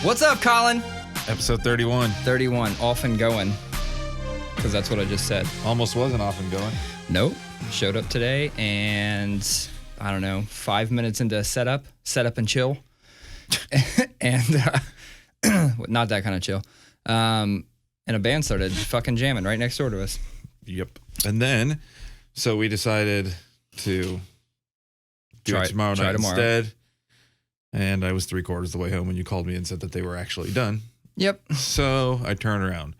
What's up, Colin? Episode 31. 31, off and going. Because that's what I just said. Almost wasn't off and going. Nope. Showed up today and, I don't know, 5 minutes into setup and chill. And not that kind of chill. And a band started fucking jamming right next door to us. Yep. And then, so we decided to do it tomorrow night instead. And I was 3/4 the way home when you called me and said that they were actually done. Yep. So I turned around.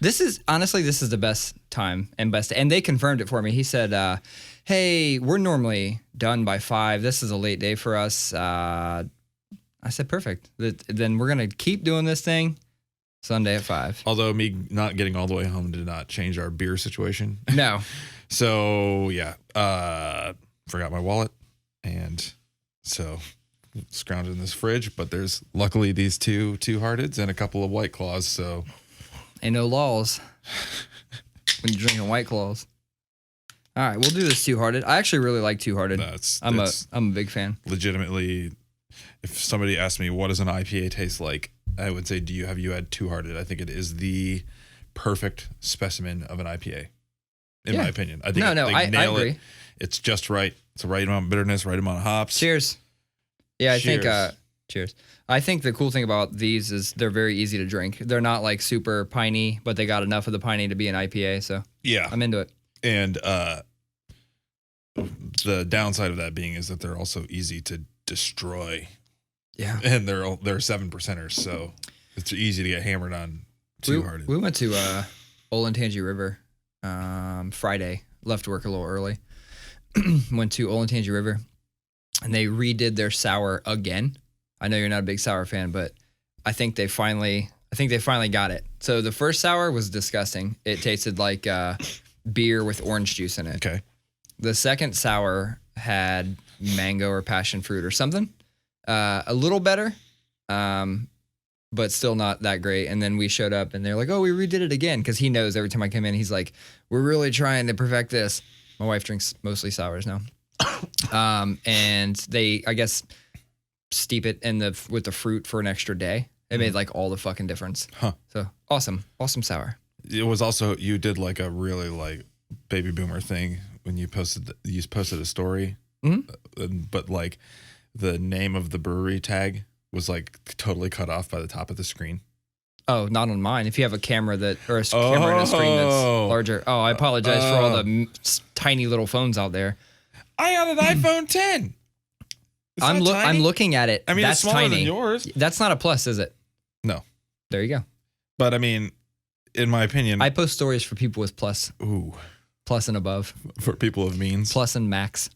This is the best time and best. And they confirmed it for me. He said, hey, we're normally done by 5. This is a late day for us. I said, perfect. Then we're going to keep doing this thing Sunday at 5. Although me not getting all the way home did not change our beer situation. No. So, yeah. Forgot my wallet. And so scrounged in this fridge. But there's luckily these two Hearteds and a couple of White Claws. So ain't no laws when you're drinking White Claws. All right, we'll do this Two-Hearted. I actually really like Two-Hearted. I'm a big fan. Legitimately, if somebody asked me what does an IPA taste like, I would say, have you had Two-Hearted? I think it is the perfect specimen of an IPA, in my opinion. I think I agree. It's just right. It's the right amount of bitterness, right amount of hops. Cheers. Yeah, I think. Cheers. I think the cool thing about these is they're very easy to drink. They're not like super piney, but they got enough of the piney to be an IPA. So yeah, I'm into it. And the downside of that being is that they're also easy to destroy. Yeah, and they're 7%ers, so it's easy to get hammered on Two-Hearted. We went to Olentangy River Friday. Left work a little early. Went to Olentangy River, and they redid their sour again. I know you're not a big sour fan, but I think they finally got it. So the first sour was disgusting. It tasted like beer with orange juice in it. Okay. The second sour had mango or passion fruit or something. A little better, but still not that great. And then we showed up, and they're like, "Oh, we redid it again," because he knows every time I come in, he's like, "We're really trying to perfect this." My wife drinks mostly sours now, and they, I guess, steep it with the fruit for an extra day. It made like all the fucking difference. Huh. So awesome sour. It was also, you did like a really like baby boomer thing when you posted a story, but like the name of the brewery tag was like totally cut off by the top of the screen. Oh, not on mine. If you have a camera camera and a screen that's larger. Oh, I apologize for all the tiny little phones out there. I got an iPhone 10. I'm looking at it. I mean, that's it's smaller tiny. than yours. That's not a plus, is it? No. There you go. But I mean, in my opinion, I post stories for people with plus. Ooh. Plus and above. For people of means. Plus and max.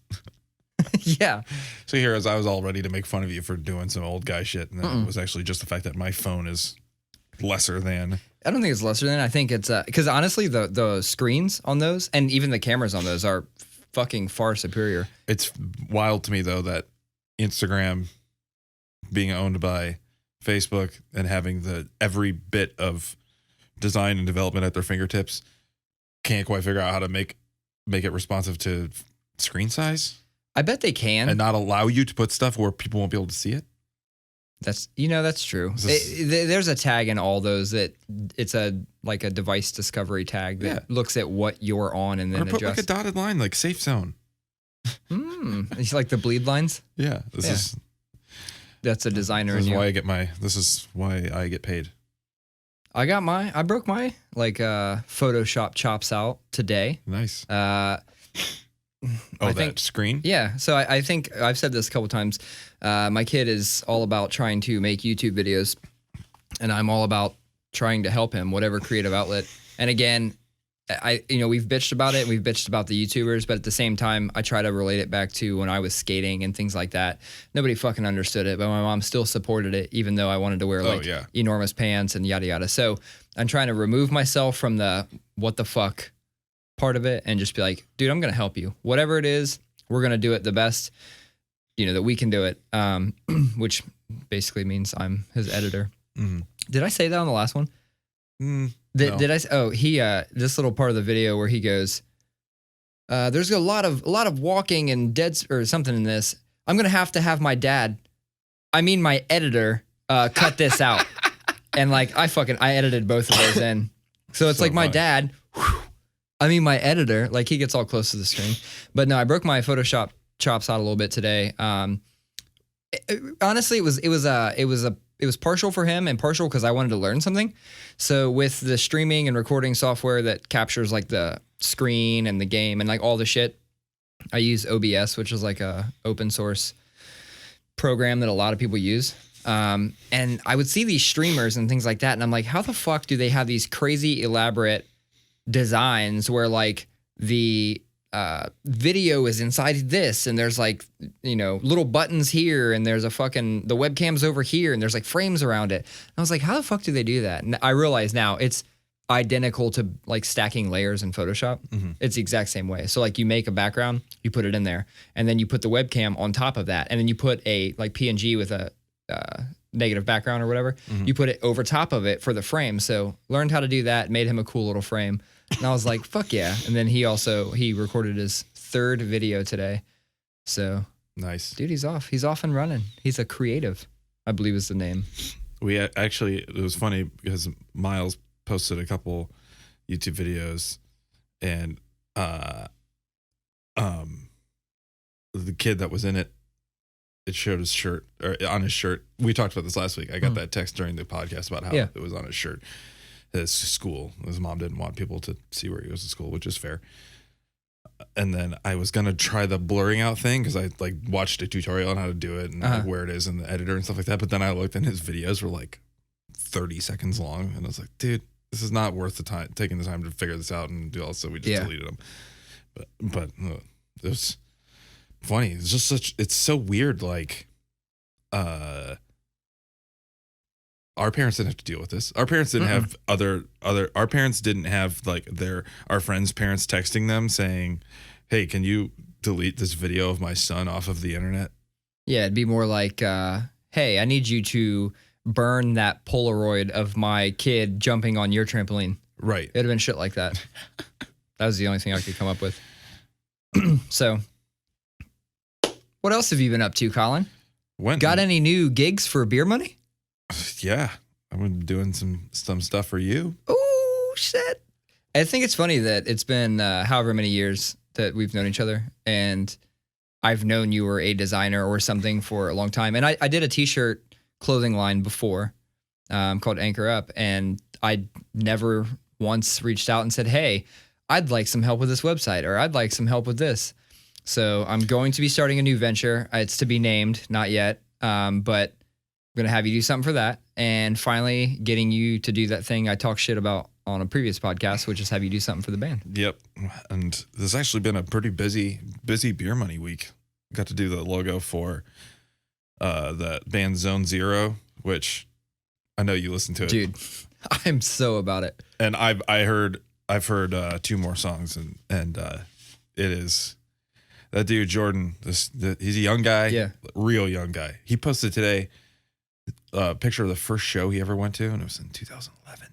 Yeah. So here, as I was all ready to make fun of you for doing some old guy shit, and then it was actually just the fact that my phone is lesser than. I don't think it's lesser than. I think it's because honestly, the screens on those and even the cameras on those are fucking far superior. It's wild to me though that Instagram being owned by Facebook and having every bit of design and development at their fingertips can't quite figure out how to make it responsive to screen size. I bet they can. And not allow you to put stuff where people won't be able to see it. That's true. There's a tag in all those that it's like a device discovery tag that looks at what you're on and then or put adjusts. Like a dotted line, like safe zone. It's like the bleed lines. Yeah, that's a designer. This is why I get paid. I broke my Photoshop chops out today. Nice. I think screen? Yeah. So I think I've said this a couple times. My kid is all about trying to make YouTube videos, and I'm all about trying to help him, whatever creative outlet. And again, we've bitched about it. We've bitched about the YouTubers, but at the same time, I try to relate it back to when I was skating and things like that. Nobody fucking understood it, but my mom still supported it, even though I wanted to wear enormous pants and yada yada. So I'm trying to remove myself from the what the fuck part of it and just be like, dude, I'm going to help you. Whatever it is, we're going to do it the best, that we can do it, which basically means I'm his editor. Mm-hmm. Did I say that on the last one? No. Did I? Oh, he this little part of the video where he goes, "There's a lot of walking and or something in this. I'm gonna have to have my editor, cut this out. And like, I edited both of those in. So it's so like my dad, my editor, like he gets all close to the screen. But no, I broke my Photoshop chops out a little bit today. Honestly, it was partial for him and partial because I wanted to learn something. So with the streaming and recording software that captures like the screen and the game and like all the shit, I use OBS, which is like a open source program that a lot of people use. And I would see these streamers and things like that. And I'm like, how the fuck do they have these crazy elaborate designs where like the video is inside this and there's like, little buttons here and there's the webcam's over here and there's like frames around it. And I was like, how the fuck do they do that? And I realize now it's identical to like stacking layers in Photoshop. Mm-hmm. It's the exact same way. So like you make a background, you put it in there and then you put the webcam on top of that. And then you put a like PNG with a negative background or whatever. Mm-hmm. You put it over top of it for the frame. So learned how to do that, made him a cool little frame. And I was like, fuck yeah. And then he recorded his 3rd video today. So nice. Dude, he's off. He's off and running. He's a creative, I believe is the name. It was funny because Miles posted a couple YouTube videos and the kid that was in it showed his shirt or on his shirt. We talked about this last week. I got that text during the podcast about how it was on his shirt. His school. His mom didn't want people to see where he was at school, which is fair. And then I was gonna try the blurring out thing because I like watched a tutorial on how to do it and like, where it is in the editor and stuff like that. But then I looked and his videos were like 30 seconds long, and I was like, dude, this is not worth the time taking the time to figure this out and do all. So we just deleted them. But it was funny. It's just it's so weird. Like, our parents didn't have to deal with this. Our parents didn't have our parents didn't have like our friends' parents texting them saying, hey, can you delete this video of my son off of the internet? Yeah, it'd be more like, hey, I need you to burn that Polaroid of my kid jumping on your trampoline. Right. It'd have been shit like that. That was the only thing I could come up with. So, what else have you been up to, Colin? Got any new gigs for beer money? Yeah, I've been doing some stuff for you. Oh, shit. I think it's funny that it's been however many years that we've known each other, and I've known you were a designer or something for a long time. And I did a t-shirt clothing line before called Anchor Up, and I never once reached out and said, hey, I'd like some help with this website, or I'd like some help with this. So I'm going to be starting a new venture. It's to be named, not yet, but I'm going to have you do something for that, and finally getting you to do that thing I talked shit about on a previous podcast, which is have you do something for the band. Yep. And there's actually been a pretty busy beer money week. Got to do the logo for the band Zone Zero, which I know you listen to it. Dude, I'm so about it. And I've heard 2 more songs and it is that dude Jordan, he's a young guy, real young guy. He posted today a picture of the first show he ever went to, and it was in 2011.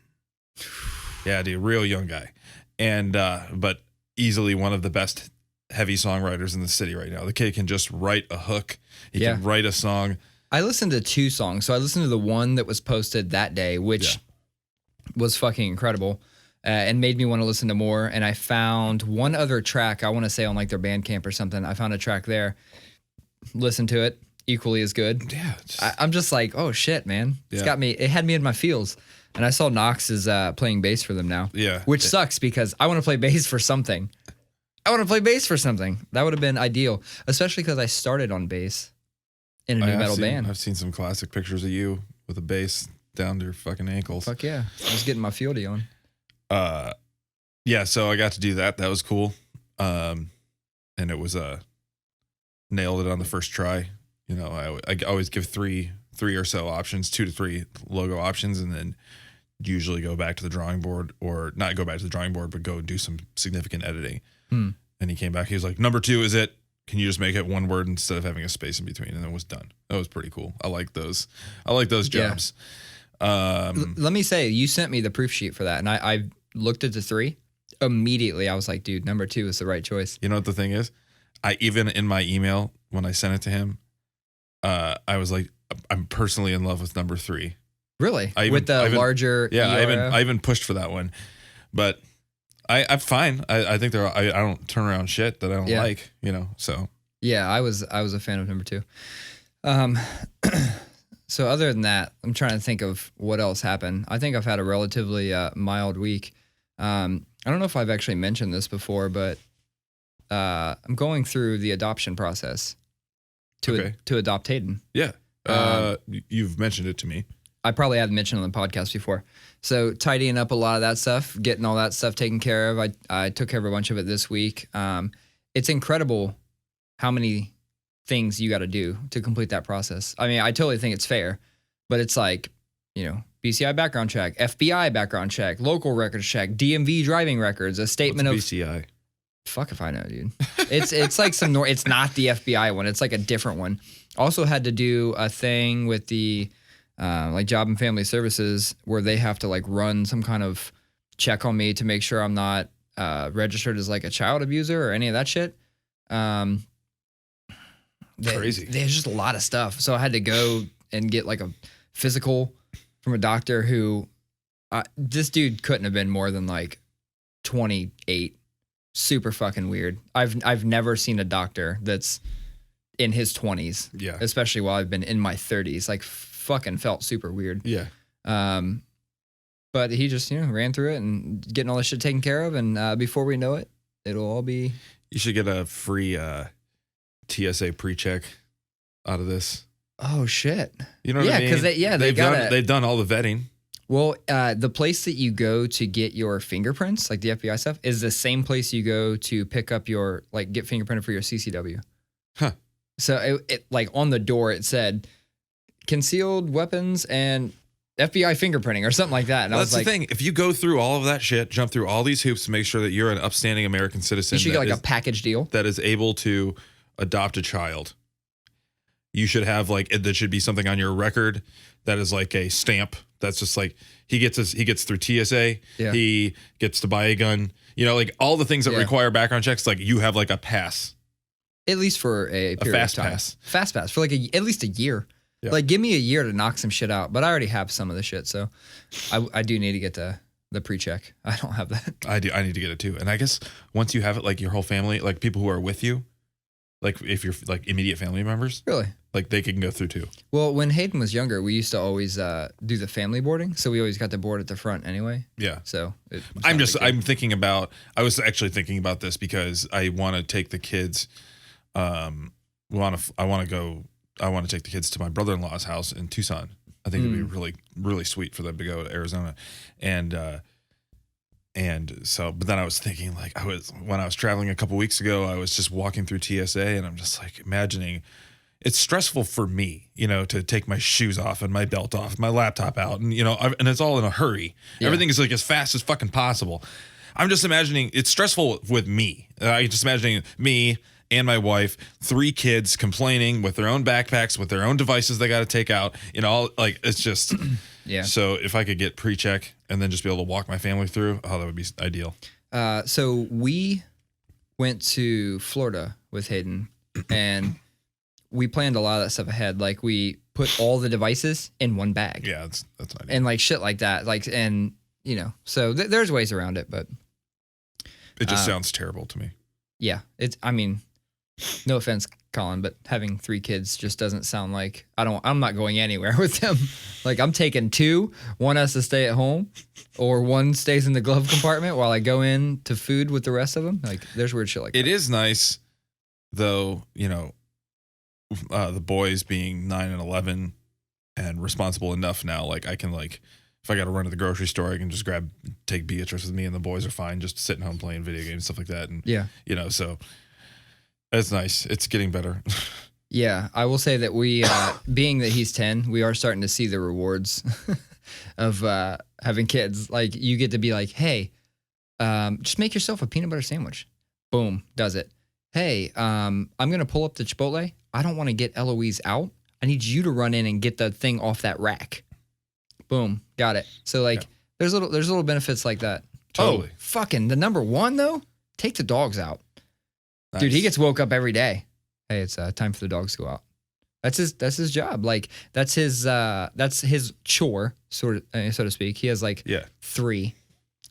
Yeah, dude, real young guy, and but easily one of the best heavy songwriters in the city right now. The kid can just write a hook. He can write a song. I listened to 2 songs. So I listened to the one that was posted that day, which was fucking incredible, and made me want to listen to more. And I found one other track, I want to say on like their Bandcamp or something. I found a track there, listened to it. Equally as good. Yeah. I'm just like, oh shit, man. It had me in my feels. And I saw Knox is playing bass for them now. Yeah. Which sucks because I want to play bass for something. That would have been ideal. Especially because I started on bass in a new metal band. I've seen some classic pictures of you with a bass down to your fucking ankles. Fuck yeah. I was getting my fieldy on. Yeah, so I got to do that. That was cool. And it was nailed it on the first try. You know, I always give three or so options, 2 to 3 logo options, and then usually go back to the drawing board, or not go back to the drawing board, but go do some significant editing. And he came back. He was like, number 2 is it. Can you just make it one word instead of having a space in between? And it was done. That was pretty cool. I like those jobs. Let me say, you sent me the proof sheet for that, and I looked at the 3. Immediately, I was like, dude, number 2 is the right choice. You know what the thing is? I even in my email, when I sent it to him, I was like, I'm personally in love with number 3. Really? With the larger Yeah, ERO? I even pushed for that one. But I'm fine. I think I don't turn around shit that I don't like, so. Yeah, I was a fan of number 2. So other than that, I'm trying to think of what else happened. I think I've had a relatively mild week. I don't know if I've actually mentioned this before, but I'm going through the adoption process to adopt Hayden. Yeah. You've mentioned it to me. I probably haven't mentioned it on the podcast before. So tidying up a lot of that stuff, getting all that stuff taken care of. I took care of a bunch of it this week. It's incredible how many things you got to do to complete that process. I mean, I totally think it's fair, but it's like, BCI background check, FBI background check, local records check, DMV driving records, a statement of BCI. Fuck if I know, dude. It's like it's not the FBI one. It's like a different one. Also had to do a thing with the like Job and Family Services where they have to like run some kind of check on me to make sure I'm not registered as like a child abuser or any of that shit. Crazy. There's just a lot of stuff. So I had to go and get like a physical from a doctor who this dude couldn't have been more than like 28. Super fucking weird. I've never seen a doctor that's in his 20s. Yeah. Especially while I've been in my 30s. Like fucking felt super weird. Yeah. But he just, ran through it and getting all this shit taken care of. And before we know it, it'll all be. You should get a free TSA pre-check out of this. Oh shit! You know what I mean? Because they've done all the vetting. Well, the place that you go to get your fingerprints, like the FBI stuff, is the same place you go to pick up your get fingerprinted for your CCW. Huh. So it like on the door it said concealed weapons and FBI fingerprinting or something like that. And Well, I that's was like, the thing. If you go through all of that shit, jump through all these hoops to make sure that you're an upstanding American citizen, you should get like a package deal that is able to adopt a child. You should have there should be something on your record that is like a stamp. That's just like he gets through TSA. Yeah. He gets to buy a gun. Like all the things that require background checks. Like you have like a pass. At least for a period fast of time. pass. Fast pass for at least a year. Yeah. Like give me a year to knock some shit out. But I already have some of the shit, so I do need to get the pre-check. I don't have that. I do. I need to get it too. And I guess once you have it, like your whole family, like people who are with you, like if you're like immediate family members, Really? like they can go through too. Well, when Hayden was younger, we used to always do the family boarding, so we always got the board at the front anyway. Yeah. So I was actually thinking about this because I want to take the kids. I want to take the kids to my brother-in-law's house in Tucson. I think it'd be really, really sweet for them to go to Arizona, and so. But then I was thinking, when I was traveling a couple weeks ago, I was just walking through TSA, and I'm just like imagining. It's stressful for me, to take my shoes off and my belt off, my laptop out, and and it's all in a hurry. Yeah. Everything is like as fast as fucking possible. I'm just imagining it's stressful with me. I just imagining me and my wife, 3 kids complaining with their own backpacks, with their own devices they got to take out. It's just yeah. So if I could get pre-check and then just be able to walk my family through, that would be ideal. So we went to Florida with Hayden and. We planned a lot of that stuff ahead. Like we put all the devices in one bag. Yeah, that's ideal. And like shit like that. So there's ways around it, but it just sounds terrible to me. Yeah, no offense, Colin, but having 3 kids just doesn't sound like I'm not going anywhere with them. Like I'm taking 2, one has to stay at home, or one stays in the glove compartment while I go in to food with the rest of them. Like there's weird shit like that. It is nice, though. The boys being 9 and 11 and responsible enough now, like I can if I got to run to the grocery store, I can just take Beatrice with me, and the boys are fine, just sitting home playing video games, stuff like that. And so that's nice. It's getting better. Yeah, I will say that we, being that he's 10, we are starting to see the rewards of having kids. Like you get to be like, hey, just make yourself a peanut butter sandwich. Boom, does it. Hey, I'm gonna pull up the Chipotle. I don't want to get Eloise out. I need you to run in and get the thing off that rack. Boom, got it. So there's little benefits like that. Totally. Oh, fucking the number 1 though. Take the dogs out, Nice. dude. He gets woke up every day. Hey, it's time for the dogs to go out. That's his job. Like that's his chore, so to speak. He has like 3,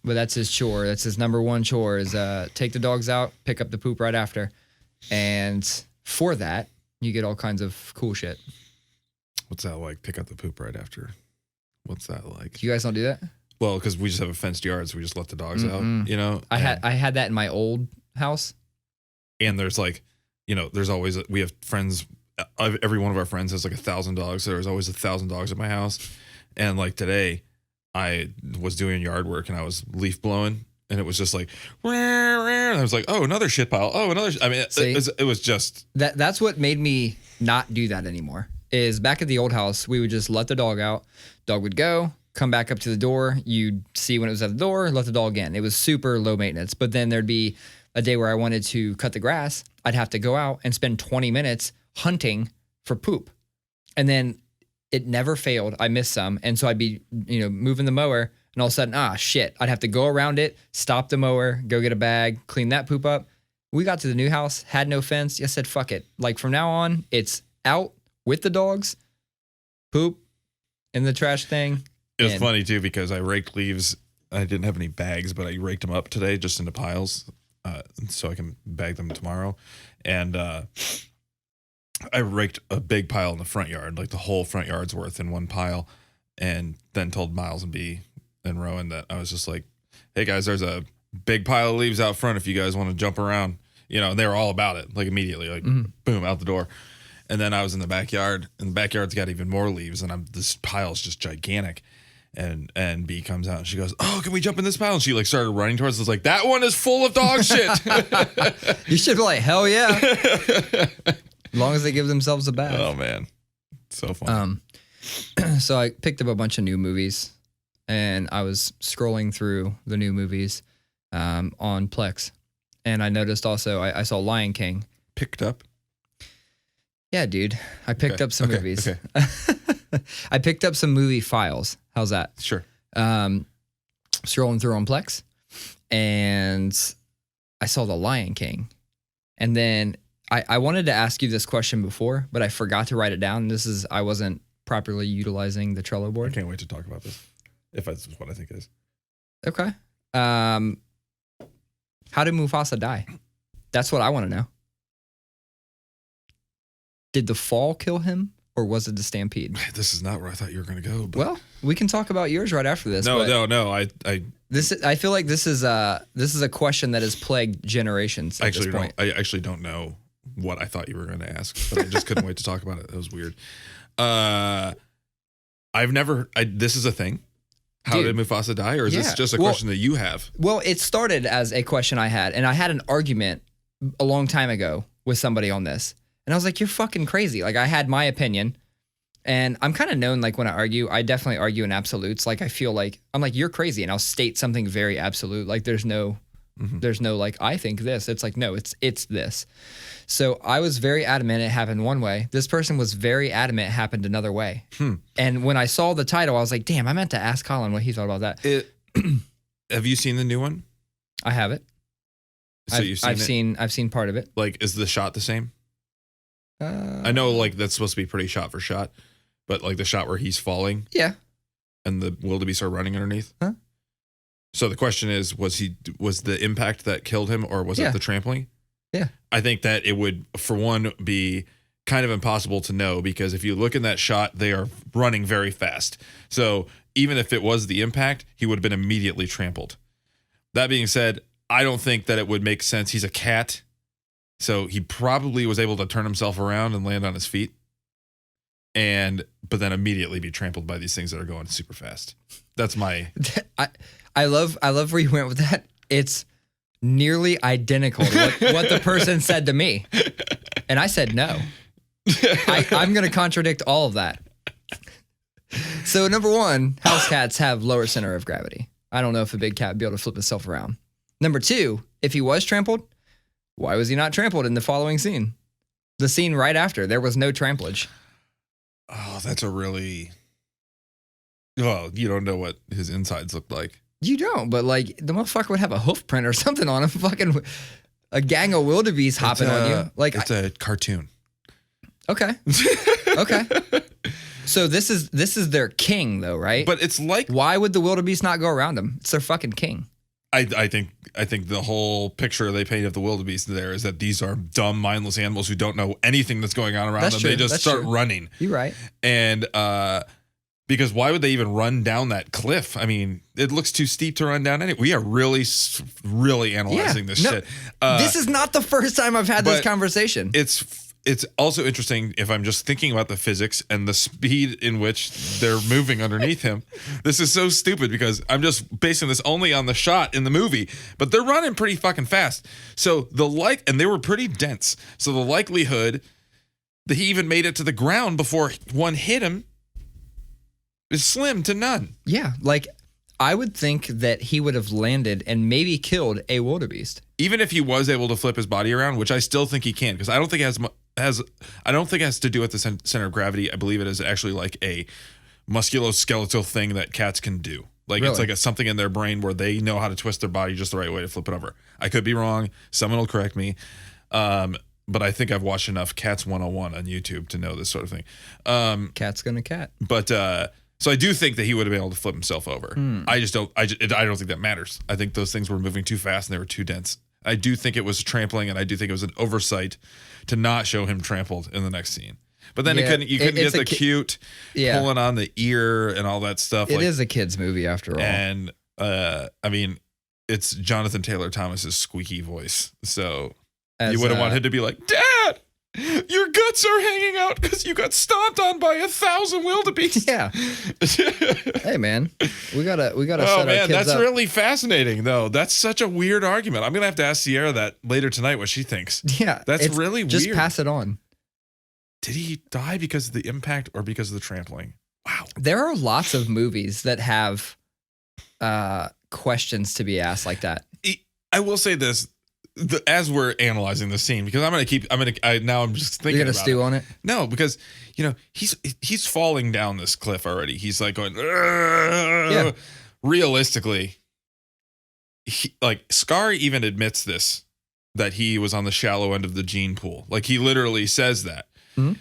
but that's his chore. That's his number one chore is take the dogs out, pick up the poop right after, and for that you get all kinds of cool shit. What's that like? Pick up the poop right after. What's that like? You guys don't do that? Well, because we just have a fenced yard, so we just let the dogs out. You know, I had that in my old house. And there's like, you know, there's always we have friends. Every one of our friends has like 1,000 dogs. So there's always 1,000 dogs at my house. And like today, I was doing yard work and I was leaf blowing, and it was just like, and I was like, oh, another shit pile. Oh, another. I mean, it was just that's what made me not do that anymore. Is back at the old house, we would just let the dog out. Dog would go, come back up to the door. You'd see when it was at the door, let the dog in. It was super low maintenance. But then there'd be a day where I wanted to cut the grass. I'd have to go out and spend 20 minutes hunting for poop. And then it never failed. I missed some. And so I'd be, moving the mower, and all of a sudden, shit. I'd have to go around it, stop the mower, go get a bag, clean that poop up. We got to the new house, had no fence. I said, fuck it. Like from now on, it's out with the dogs, poop in the trash thing. It was funny too, because I raked leaves. I didn't have any bags, but I raked them up today just into piles so I can bag them tomorrow. And I raked a big pile in the front yard, like the whole front yard's worth in one pile, and then told Miles and B and Rowan that I was just like, hey guys, there's a big pile of leaves out front if you guys want to jump around. And they were all about it, like immediately, like boom, out the door. And then I was in the backyard, and the backyard's got even more leaves, and this pile's just gigantic. And B comes out and she goes, oh, can we jump in this pile? And she like started running towards us, like, that one is full of dog shit. You should be like, hell yeah. As long as they give themselves a bath. Oh man. So fun. So I picked up a bunch of new movies, and I was scrolling through the new movies on Plex. And I noticed also, I saw Lion King. Picked up? Yeah, dude. I picked up some movies. Okay. I picked up some movie files. How's that? Sure. Scrolling through on Plex, and I saw The Lion King. And then I wanted to ask you this question before, but I forgot to write it down. I wasn't properly utilizing the Trello board. I can't wait to talk about this, if that's what I think it is. Okay. How did Mufasa die? That's what I want to know. Did the fall kill him, or was it the stampede? This is not where I thought you were going to go. But... Well, we can talk about yours right after this. No. I feel like this is a question that has plagued generations at this point. I actually don't know what I thought you were going to ask, but I just couldn't wait to talk about it. It was weird. This is a thing. How did Mufasa die, or is this just a question that you have? Well, it started as a question I had, and I had an argument a long time ago with somebody on this. And I was like, you're fucking crazy. Like, I had my opinion, and I'm kind of known, like, when I argue, I definitely argue in absolutes. Like, I feel like, I'm like, you're crazy, and I'll state something very absolute. Like, there's no, like, I think this. It's like, no, it's this. So I was very adamant it happened one way. This person was very adamant it happened another way. And when I saw the title, I was like, damn, I meant to ask Colin what he thought about that. Have you seen the new one? I have it. So I've seen part of it. Like, is the shot the same? I know, like, that's supposed to be pretty shot for shot, but like the shot where he's falling, and the wildebeest are running underneath. Huh? So the question is, was the impact that killed him, or was it the trampling? Yeah, I think that it would, for one, be kind of impossible to know, because if you look in that shot, they are running very fast. So even if it was the impact, he would have been immediately trampled. That being said, I don't think that it would make sense. He's a cat. So he probably was able to turn himself around and land on his feet, but then immediately be trampled by these things that are going super fast. That's my. I love where you went with that. It's nearly identical to what the person said to me, and I said no. I'm going to contradict all of that. So number one, house cats have lower center of gravity. I don't know if a big cat would be able to flip itself around. Number two, if he was trampled, why was he not trampled in the following scene? The scene right after, there was no tramplage. Oh, that's a really... Well, you don't know what his insides looked like. You don't, but like, the motherfucker would have a hoof print or something on him. Fucking a gang of wildebeest hopping on you. Like, it's a cartoon. Okay. Okay. So this is their king, though, right? But it's like, why would the wildebeest not go around them? It's their fucking king. I think the whole picture they paint of the wildebeest there is that these are dumb, mindless animals who don't know anything that's going on around them. True. They just start running. You're right. And because why would they even run down that cliff? I mean, it looks too steep to run down anyway. We are really analyzing this shit. This is not the first time I've had this conversation. It's also interesting if I'm just thinking about the physics and the speed in which they're moving underneath him. This is so stupid because I'm just basing this only on the shot in the movie, but they're running pretty fucking fast. So and they were pretty dense. So the likelihood that he even made it to the ground before one hit him is slim to none. Yeah, like I would think that he would have landed and maybe killed a wildebeest. Even if he was able to flip his body around, which I still think he can, because I don't think it has to do with the center of gravity. I believe it is actually like a musculoskeletal thing that cats can do. Like It's like something in their brain where they know how to twist their body just the right way to flip it over. I could be wrong. Someone will correct me. But I think I've watched enough Cats 101 on YouTube to know this sort of thing. Cat's gonna cat. But so I do think that he would have been able to flip himself over. I don't think that matters. I think those things were moving too fast and they were too dense. I do think it was trampling, and I do think it was an oversight to not show him trampled in the next scene. But then you couldn't get the cute pulling on the ear and all that stuff. It is a kid's movie after all. And I mean, it's Jonathan Taylor Thomas's squeaky voice. So you wouldn't want him to be like, "Dad, your guts are hanging out because you got stomped on by 1,000 wildebeest." Yeah. Hey man, we gotta. Oh set our man, kids that's up. really fascinating though. That's such a weird argument. I'm gonna have to ask Sierra that later tonight what she thinks. Yeah, that's really weird. Just pass it on. Did he die because of the impact or because of the trampling? Wow. There are lots of movies that have questions to be asked like that. I will say this. As we're analyzing the scene, because I'm just thinking. You're gonna about stew on it? No, because he's falling down this cliff already. He's like going. Yeah. Realistically, Scar even admits this, that he was on the shallow end of the gene pool. Like he literally says that. Mm-hmm.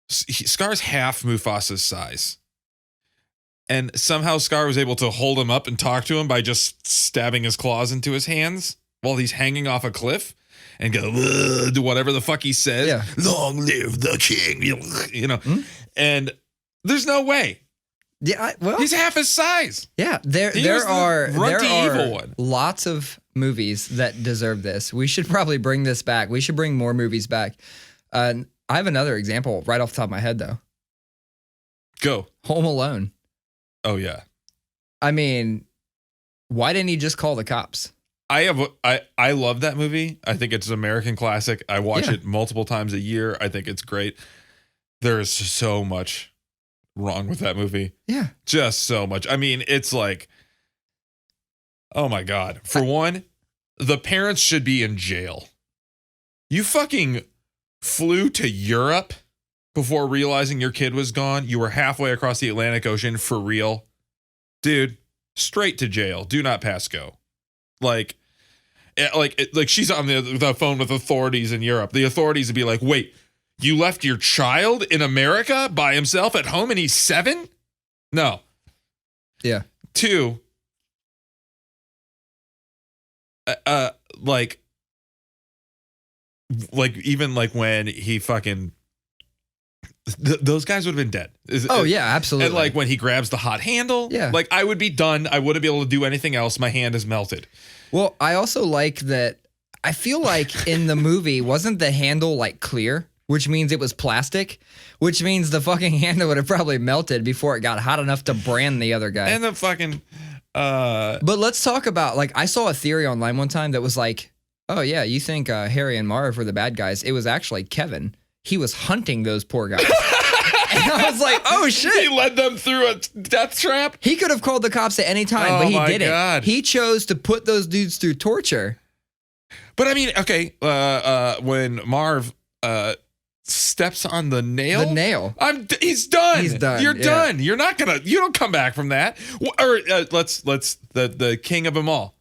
Scar's half Mufasa's size, and somehow Scar was able to hold him up and talk to him by just stabbing his claws into his hands while he's hanging off a cliff and go, do whatever the fuck he says. Yeah. Long live the king, Mm-hmm. And there's no way. Yeah, he's half his size. Yeah, there are lots of movies that deserve this. We should probably bring this back. We should bring more movies back. I have another example right off the top of my head, though. Go. Home Alone. Oh, yeah. I mean, why didn't he just call the cops? I love that movie. I think it's an American classic. I watch it multiple times a year. I think it's great. There is so much wrong with that movie. Yeah. Just so much. I mean, it's like, oh my God. For one, the parents should be in jail. You fucking flew to Europe before realizing your kid was gone. You were halfway across the Atlantic Ocean for real. Dude, straight to jail. Do not pass go. Like she's on the phone with authorities in Europe. The authorities would be like, wait, you left your child in America by himself at home and he's 7? No. Yeah. 2, even when he fucking, those guys would have been dead. Yeah, absolutely. And when he grabs the hot handle, I would be done. I wouldn't be able to do anything else. My hand is melted. Well, I also like that. I feel like in the movie, wasn't the handle clear, which means it was plastic, which means the fucking handle would have probably melted before it got hot enough to brand the other guy. And the fucking, But let's talk about, I saw a theory online one time that was oh yeah, you think Harry and Marv were the bad guys. It was actually Kevin. He was hunting those poor guys. And I was like, oh shit. He led them through a death trap? He could have called the cops at any time, but he didn't. God. He chose to put those dudes through torture. But I mean, okay, when Marv steps on the nail. He's done. He's done. You're done. You're not gonna. You don't come back from that. Or let's the king of them all.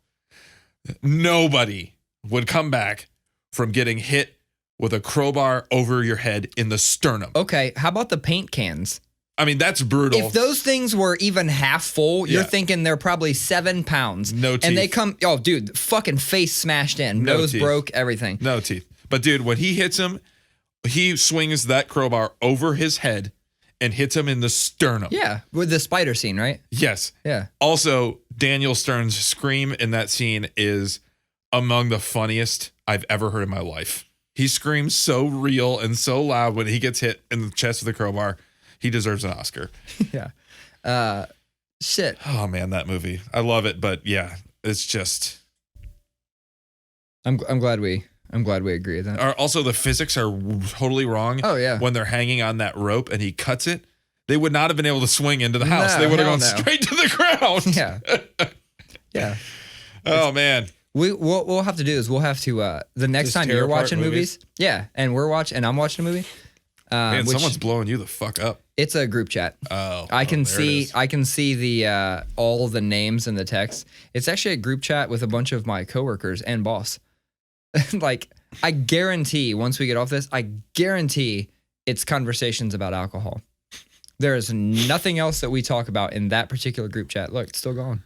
Nobody would come back from getting hit with a crowbar over your head in the sternum. Okay, how about the paint cans? I mean, that's brutal. If those things were even half full, you're Yeah. thinking they're probably 7 pounds. No teeth. And they come, oh, dude, fucking face smashed in, No nose teeth. broke, everything. No teeth. But dude, when he hits him, he swings that crowbar over his head and hits him in the sternum. Yeah, with the spider scene, right? Yes. Yeah. Also, Daniel Stern's scream in that scene is among the funniest I've ever heard in my life. He screams so real and so loud when he gets hit in the chest with a crowbar. He deserves an Oscar. Yeah. Shit. Oh man, that movie. I love it, but yeah, it's just I'm glad we agree with that. also the physics are totally wrong. Oh yeah. When they're hanging on that rope and he cuts it, they would not have been able to swing into the house. No, They would have hell gone no. straight to the ground. Yeah. Yeah. Oh man. What we'll have to do is we'll have to the next Just time tear you're apart watching movies, yeah, and I'm watching a movie. Man, which someone's blowing you the fuck up. it's a group chat. I can see the all the names in the text. It's actually a group chat with a bunch of my coworkers and boss. Like I guarantee once we get off this, I guarantee it's conversations about alcohol. There is nothing else that we talk about in that particular group chat. Look, it's still gone.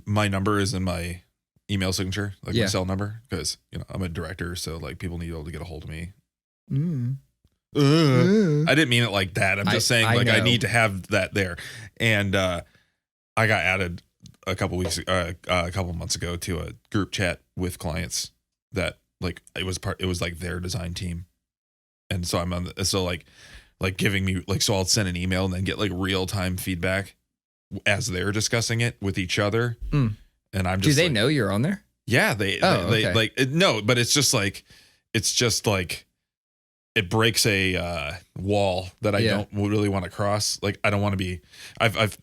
My number is in my email signature, like Yeah. my cell number, because I'm a director, so like people need to be able to get a hold of me. Mm. I didn't mean it like that. I'm just saying, like I know. need to have that there. And I got added a couple months ago to a group chat with clients that like it was like their design team, and so I'm on. Like giving me like so I'll send an email and then get like real time feedback as they're discussing it with each other. Mm. And I'm Do just they like, know you're on there? yeah, okay. no, but it's just like it breaks a wall that I don't really want to cross. Like I don't want to be. I've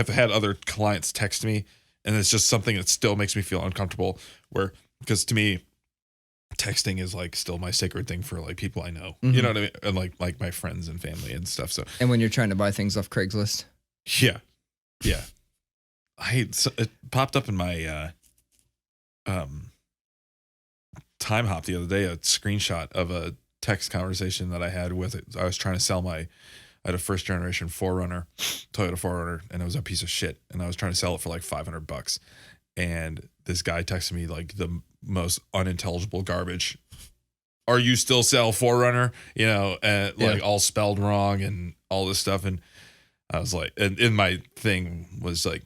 had other clients text me, and it's just something that still makes me feel uncomfortable. Because to me, texting is like still my sacred thing for like people I know. Mm-hmm. You know what I mean? And like my friends and family and stuff. So And when you're trying to buy things off Craigslist. yeah. It popped up in my time hop the other day, a screenshot of a text conversation that I had with it. I was trying to sell I had a first generation Toyota 4Runner, and it was a piece of shit. And I was trying to sell it for like $500. And this guy texted me like the most unintelligible garbage. Are you still sell 4Runner? Like all spelled wrong and all this stuff. And I was like, and in my thing was like,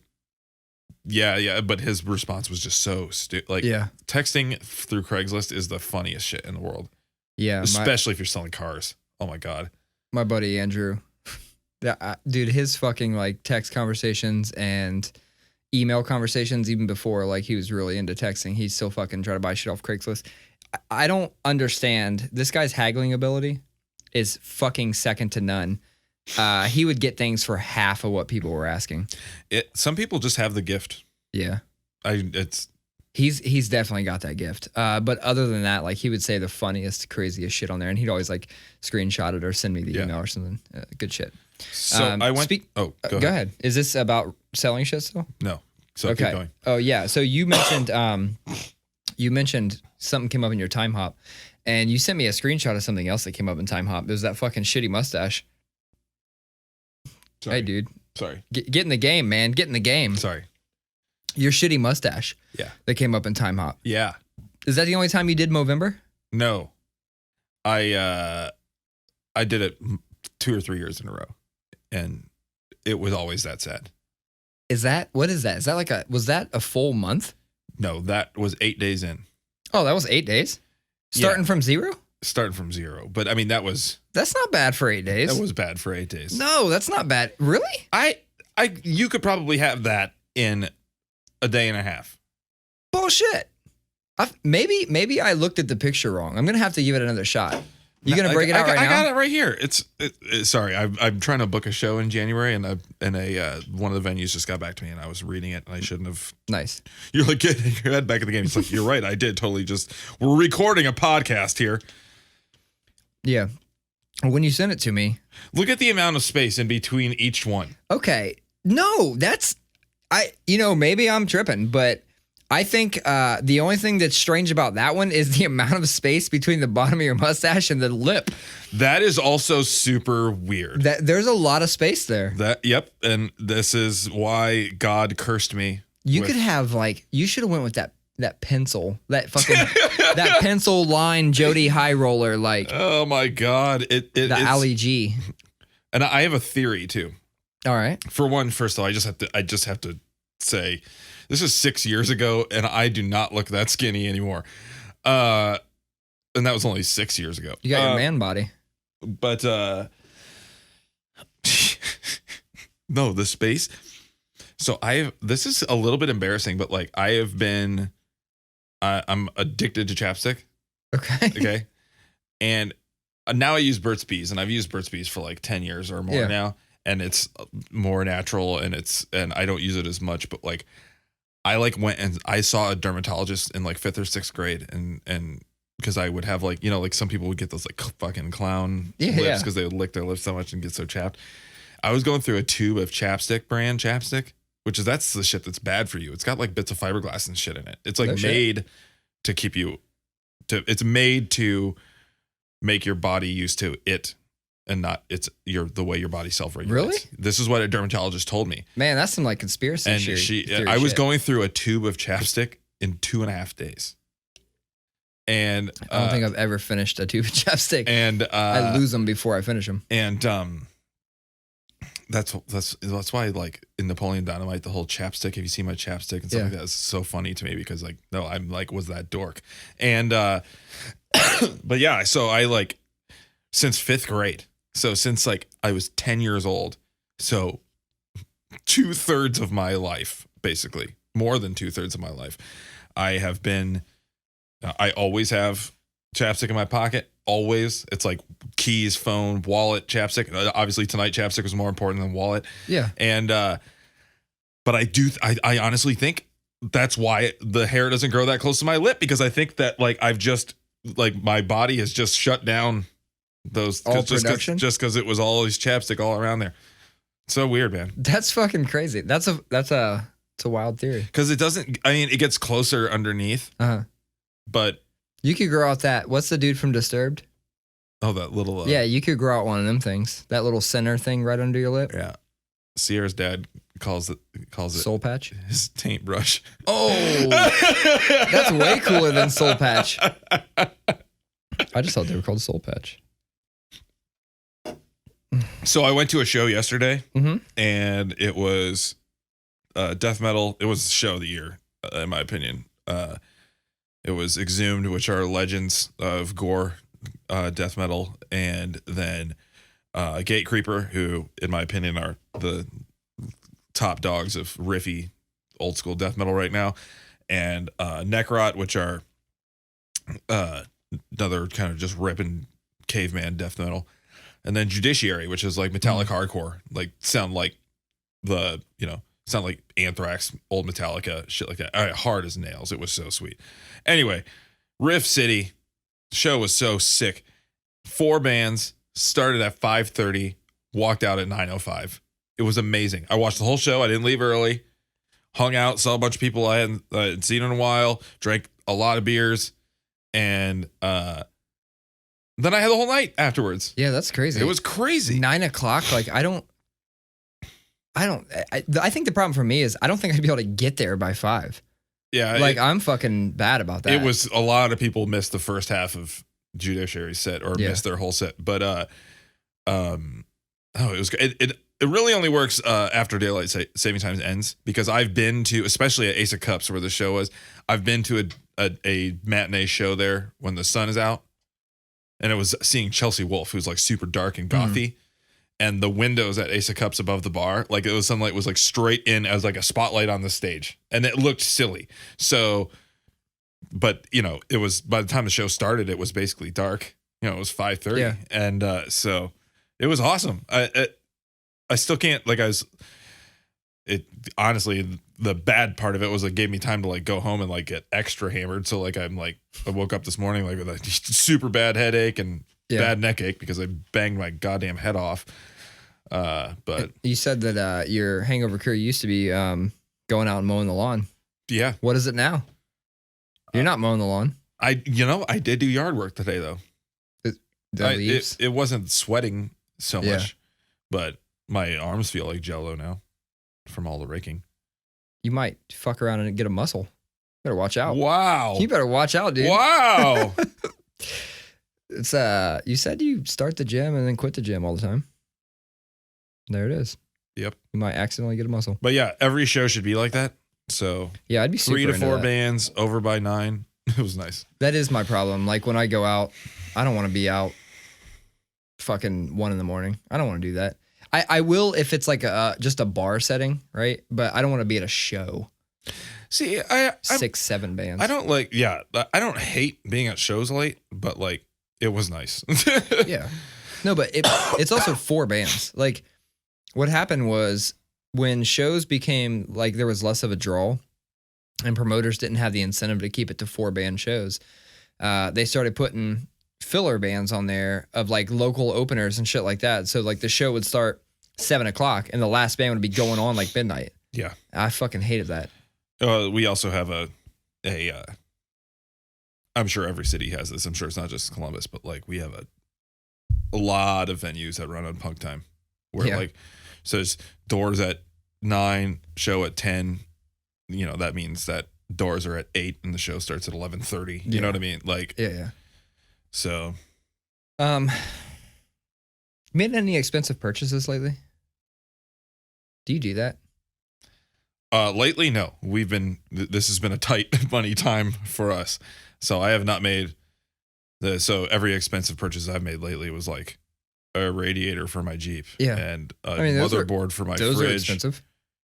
yeah. But his response was just so stupid. Like texting through Craigslist is the funniest shit in the world. Yeah. Especially if you're selling cars. Oh my God. My buddy Andrew, dude, his fucking like text conversations and email conversations, even before like he was really into texting, he's still fucking trying to buy shit off Craigslist. I don't understand. This guy's haggling ability is fucking second to none. He would get things for half of what people were asking. Some people just have the gift. Yeah. He's definitely got that gift. But other than that, like he would say the funniest, craziest shit on there, and he'd always like screenshot it or send me the email or something. Good shit. So I went. Go ahead. Is this about selling shit still? No. So okay. Keep going. Oh yeah. So you mentioned something came up in your time hop, and you sent me a screenshot of something else that came up in time hop. It was that fucking shitty mustache. Sorry. Hey, dude. Sorry. Get in the game, man. Get in the game. Sorry. Your shitty mustache. Yeah. That came up in time hop. Yeah. Is that the only time you did Movember? No. I did it 2 or 3 years in a row, and it was always that sad. What is that? Is that was that a full month? No, that was 8 days in. Oh, that was 8 days? Starting from zero? Starting from zero. But I mean, that's not bad for 8 days. That was bad for 8 days. No, that's not bad. Really? You could probably have that in a day and a half. Bullshit. Maybe I looked at the picture wrong. I'm gonna have to give it another shot. You gonna break it out right now? I got it right here. Sorry, I'm trying to book a show in January, and one of the venues just got back to me, and I was reading it, and I shouldn't have. Nice. You're like getting your head back in the game. It's like you're right. I did totally we're recording a podcast here. Yeah. When you sent it to me, look at the amount of space in between each one. Okay. No, maybe I'm tripping, but I think the only thing that's strange about that one is the amount of space between the bottom of your mustache and the lip. That is also super weird. There's a lot of space there. Yep. And this is why God cursed me. You could have you should have went with that pencil, that fucking that pencil line Jody High Roller, oh my God. The Ali G. And I have a theory too. All right. For one, first of all, I just have to say this is 6 years ago and I do not look that skinny anymore. And that was only 6 years ago. You got your man body. But no, the space. So this is a little bit embarrassing, but I'm addicted to chapstick. Okay. Okay. And now I use Burt's Bees, and I've used Burt's Bees for 10 years or more now. And it's more natural and I don't use it as much, but I went and I saw a dermatologist in 5th or 6th grade and because I would have some people would get those fucking clown lips because they would lick their lips so much and get so chapped. I was going through a tube of brand chapstick, that's the shit that's bad for you. It's got bits of fiberglass and shit in it. It's made to keep you it's made to make your body used to it. And not the way your body self-regulates. Really? This is what a dermatologist told me. Man, that's some conspiracy and shit. I was going through a tube of chapstick in 2.5 days. And I don't think I've ever finished a tube of chapstick. And I lose them before I finish them. And that's why in Napoleon Dynamite, the whole chapstick, have you seen my chapstick and stuff like that is so funny to me because no, I'm was that dork. And but yeah, so I since 5th grade. So since I was 10 years old, so 2/3 of my life, basically more than 2/3 of my life, I always have chapstick in my pocket. Always. It's keys, phone, wallet, chapstick. Obviously tonight chapstick was more important than wallet. Yeah. And, but I honestly think that's why the hair doesn't grow that close to my lip because I think that I've just my body has just shut down those production just because it was all these chapstick all around there. So weird, man. That's fucking crazy. It's a wild theory. Because it doesn't. I mean, it gets closer underneath. But you could grow out that. What's the dude from Disturbed? Oh, that little. Yeah, you could grow out one of them things. That little center thing right under your lip. Yeah. Sierra's dad calls it soul patch. His taint brush. Oh, that's way cooler than soul patch. I just thought they were called soul patch. So I went to a show yesterday, and it was death metal. It was the show of the year, in my opinion. It was Exhumed, which are legends of gore death metal, and then Gatecreeper, who, in my opinion, are the top dogs of riffy, old school death metal right now, and Necrot, which are another kind of just ripping caveman death metal. And then Judiciary, which is metallic hardcore, sound like Anthrax, old Metallica, shit like that. All right, hard as nails. It was so sweet. Anyway, Riff City show was so sick. 4 bands, started at 5:30, walked out at 9:05. It was amazing. I watched the whole show. I didn't leave early. Hung out, saw a bunch of people I hadn't seen in a while, drank a lot of beers, and then I had the whole night afterwards. Yeah, that's crazy. It was crazy. 9 o'clock. I think the problem for me is I don't think I'd be able to get there by 5. Yeah. I'm fucking bad about that. It was a lot of people missed the first half of Judiciary's set or missed their whole set. But, it was good. It really only works after daylight saving time ends because I've been to, especially at Ace of Cups where the show was, I've been to a matinee show there when the sun is out. And it was seeing Chelsea Wolfe, who's super dark and gothy. And the windows at Ace of Cups above the bar, it was sunlight was straight in as a spotlight on the stage. And it looked silly. So, but it was, by the time the show started, it was basically dark. It was 5:30. Yeah. And so it was awesome. I still can't, honestly, the bad part of it was it gave me time to go home and get extra hammered. So I woke up this morning with a super bad headache and bad neck ache because I banged my goddamn head off. But you said that your hangover cure used to be going out and mowing the lawn. Yeah. What is it now? You're not mowing the lawn. I did do yard work today though. The leaves. It wasn't sweating so much, but my arms feel like Jell-O now from all the raking. You might fuck around and get a muscle. Better watch out. Wow. You better watch out, dude. Wow. It's you said you start the gym and then quit the gym all the time. There it is. Yep. You might accidentally get a muscle. But yeah, every show should be like that. So yeah, I'd be super 3 to 4 into that. bands over by 9. It was nice. That is my problem. Like when I go out, I don't want to be out fucking 1 a.m. I don't want to do that. I will if it's like just a bar setting, right? But I don't want to be at a show. See, 6, 7 bands. I don't I don't hate being at shows late, but like it was nice. Yeah. No, but it's also 4 bands. Like what happened was when shows became like there was less of a draw and promoters didn't have the incentive to keep it to 4 band shows, they started putting filler bands on there of like local openers and shit like that. So like the show would start 7 o'clock and the last band would be going on like midnight. Yeah. I fucking hated that. We also have a I'm sure every city has this. I'm sure it's not just Columbus, but like we have a lot of venues that run on punk time where like, so it's doors at 9, show at 10, that means that doors are at 8 and the show starts at 11:30. You know what I mean? Like, yeah. So, made any expensive purchases lately? Do you do that? Lately, no. This has been a tight money time for us. So I have not made so every expensive purchase I've made lately was like a radiator for my Jeep and a motherboard for my fridge. Those are expensive.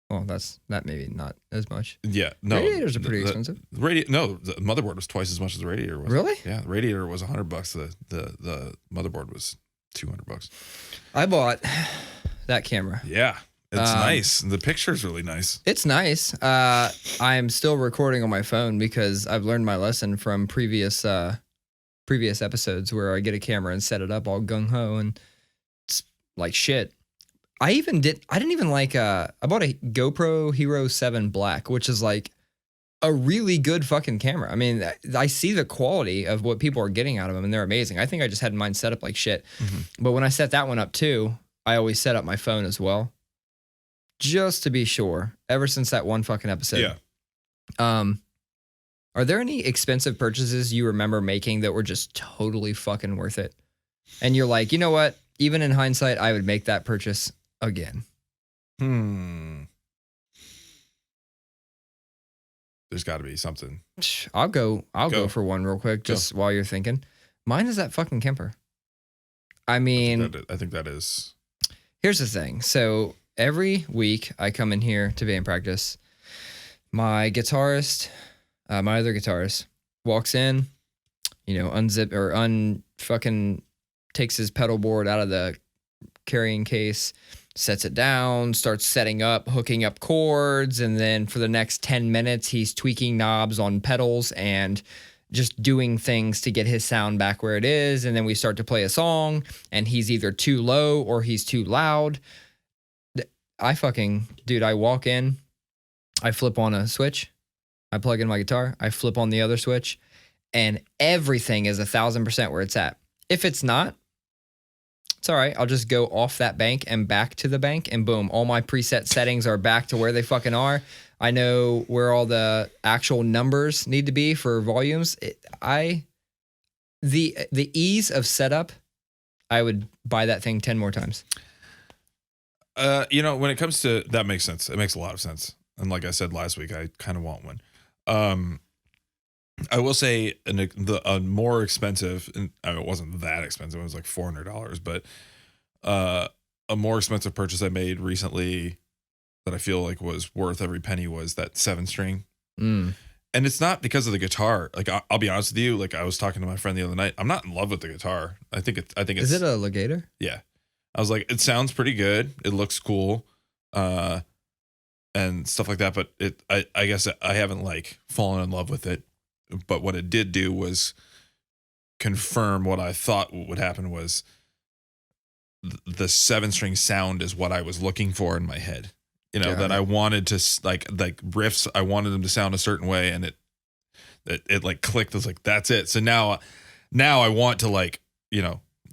Well, that's not maybe not as much. Yeah, no. Radiators are pretty expensive. The motherboard was twice as much as the radiator was. Really? Yeah, the radiator was $100. The motherboard was $200. I bought that camera. Yeah, it's nice. The picture's really nice. It's nice. I'm still recording on my phone because I've learned my lesson from previous episodes where I get a camera and set it up all gung ho and it's like shit. I didn't even like, I bought a GoPro Hero 7 Black, which is like a really good fucking camera. I mean, I see the quality of what people are getting out of them and they're amazing. I think I just had mine set up like shit. Mm-hmm. But when I set that one up too, I always set up my phone as well. Just to be sure, ever since that one fucking episode. Yeah. Are there any expensive purchases you remember making that were just totally fucking worth it? And you're like, you know what? Even in hindsight, I would make that purchase again. There's got to be something. I'll go for one real quick, just while you're thinking. Mine is that fucking Kemper. I mean, I think that is. Here's the thing. So every week I come in here to band practice. My guitarist, my other guitarist, walks in, unzip or unfucking takes his pedal board out of the carrying case, sets it down, starts setting up, hooking up chords, and then for the next 10 minutes, he's tweaking knobs on pedals and just doing things to get his sound back where it is. And then we start to play a song, and he's either too low or he's too loud. I walk in, I flip on a switch, I plug in my guitar, I flip on the other switch, and everything is 1,000% where it's at. If it's not, it's all right. I'll just go off that bank and back to the bank, and boom, all my preset settings are back to where they fucking are. I know where all the actual numbers need to be for volumes. The ease of setup, I would buy that thing 10 more times. When it comes to that, makes sense. It makes a lot of sense. And like I said last week, I kind of want one. I will say a more expensive, and it wasn't that expensive. It was like $400, but a more expensive purchase I made recently that I feel like was worth every penny was that 7-string. And it's not because of the guitar. Like I'll be honest with you. Like I was talking to my friend the other night. I'm not in love with the guitar. I think it's. Is it a Legator? Yeah. I was like, it sounds pretty good. It looks cool. And stuff like that. But I guess I haven't like fallen in love with it. But what it did do was confirm what I thought would happen was the 7-string sound is what I was looking for in my head. that I wanted to like riffs. I wanted them to sound a certain way, and it like clicked. I was like, that's it. So now I want to like,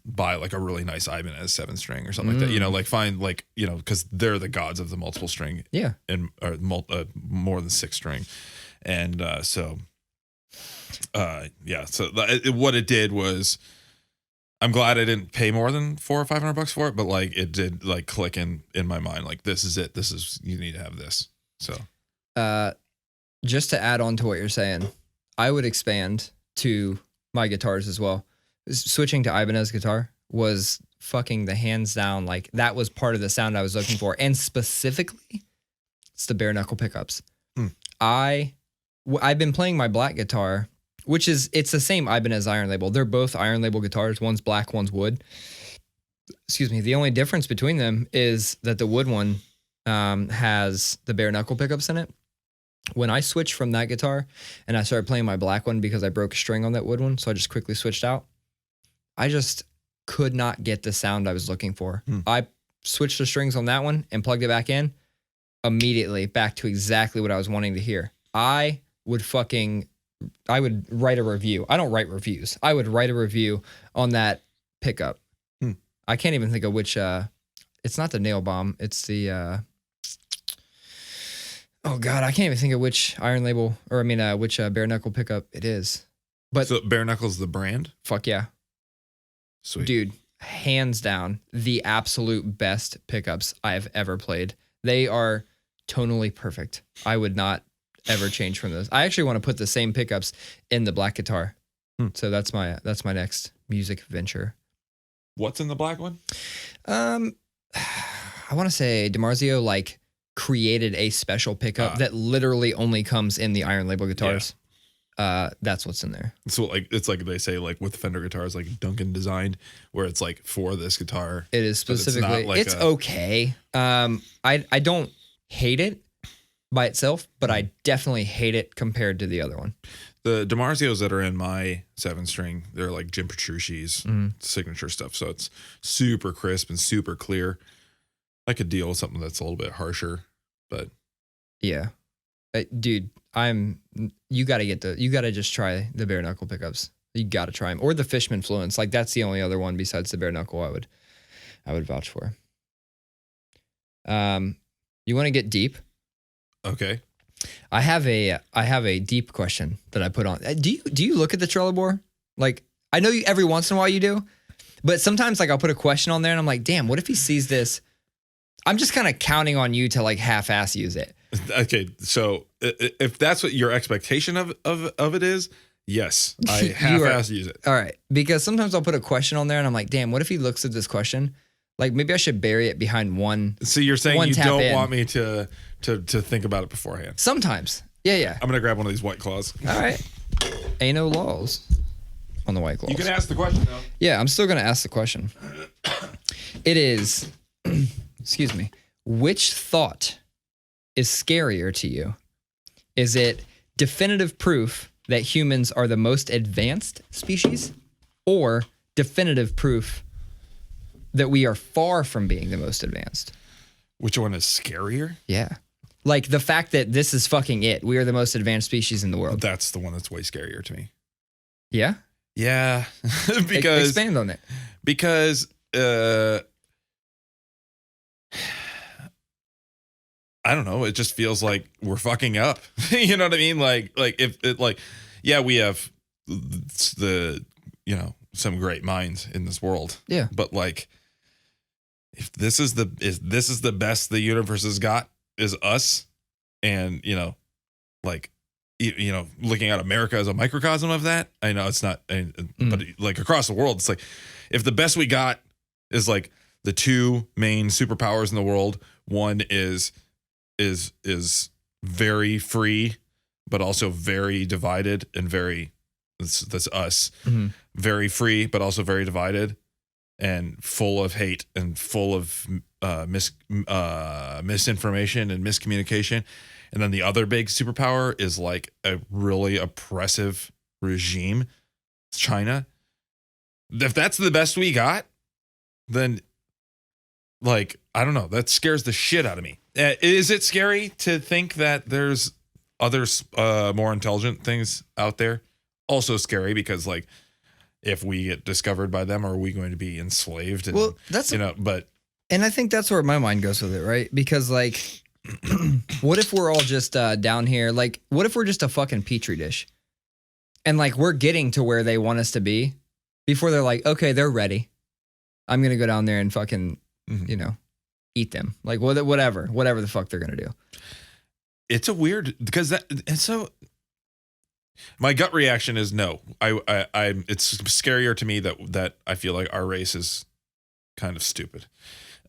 buy like a really nice Ibanez 7-string or something like that, like find like, because they're the gods of the multiple string, and or more than 6-string, and so what it did was, I'm glad I didn't pay more than $400 or $500 for it, but like it did like click in my mind, like this is it, you need to have this. So just to add on to what you're saying, I would expand to my guitars as well. Switching to Ibanez guitar was fucking the hands down, like that was part of the sound I was looking for. And specifically, it's the bare knuckle pickups. I've been playing my black guitar, which it's the same Ibanez Iron Label. They're both Iron Label guitars. One's black, one's wood. Excuse me. The only difference between them is that the wood one has the bare knuckle pickups in it. When I switched from that guitar and I started playing my black one because I broke a string on that wood one, so I just quickly switched out. I just could not get the sound I was looking for. I switched the strings on that one and plugged it back in, immediately back to exactly what I was wanting to hear. I would write a review. I don't write reviews. I would write a review on that pickup. I can't even think of which, it's not the nail bomb. It's the, oh God, I can't even think of which Iron Label, which bare knuckle pickup it is. But so bare knuckle's the brand? Fuck yeah. Sweet. Dude, hands down, the absolute best pickups I've ever played. They are tonally perfect. I would not ever change from those. I actually want to put the same pickups in the black guitar. So that's my next music venture. What's in the black one? I want to say DiMarzio like created a special pickup that literally only comes in the Iron Label guitars. That's what's in there. So like it's like they say like with Fender guitars, like Duncan designed, where it's like for this guitar. It is specifically. It's okay. I don't hate it by itself, but I definitely hate it compared to the other one. The DiMarzios that are in my 7-string, they're like Jim Petrucci's signature stuff. So it's super crisp and super clear. I could deal with something that's a little bit harsher, but yeah, dude, you got to just try the bare knuckle pickups. You got to try them, or the Fishman Fluence. Like that's the only other one besides the bare knuckle I would vouch for. You want to get deep? Okay. I have a deep question that I put on. Do you look at the Trello? Like, I know you every once in a while you do, but sometimes like I'll put a question on there and I'm like, damn, what if he sees this? I'm just kind of counting on you to like half-ass use it. Okay, so if that's what your expectation of it is, yes, I half-ass use it. All right, because sometimes I'll put a question on there and I'm like, damn, what if he looks at this question? Like maybe I should bury it behind one. So you're saying you don't want me to think about it beforehand? Sometimes, yeah. I'm gonna grab one of these White Claws. All right, ain't no laws on the White Claws. You can ask the question though. Yeah, I'm still gonna ask the question. It is, excuse me. Which thought is scarier to you? Is it definitive proof that humans are the most advanced species, or definitive proof that we are far from being the most advanced? Which one is scarier? Yeah. Like the fact that this is fucking it. We are the most advanced species in the world. That's the one that's way scarier to me. Yeah? Yeah. Because expand on it. Because I don't know, it just feels like we're fucking up. You know what I mean? Like if it like, yeah, we have the, some great minds in this world. Yeah. But like, if this is the best the universe has got is us, and looking at America as a microcosm of that. I know it's not, but like across the world, it's like if the best we got is like the two main superpowers in the world. One is very free, but also very divided and that's us. Mm-hmm. Very free, but also very divided and full of hate and full of misinformation and miscommunication. And then the other big superpower is like a really oppressive regime. It's China. If that's the best we got, then like, I don't know, that scares the shit out of me. Is it scary to think that there's other more intelligent things out there? Also scary because like if we get discovered by them, are we going to be enslaved? And, Well, that's and I think that's where my mind goes with it, right? Because like, what if we're all just down here? Like, what if we're just a fucking petri dish, and like we're getting to where they want us to be before they're like, okay, they're ready. I'm gonna go down there and fucking, eat them. Like whatever the fuck they're gonna do. It's a weird because and so my gut reaction is no. It's scarier to me that I feel like our race is kind of stupid.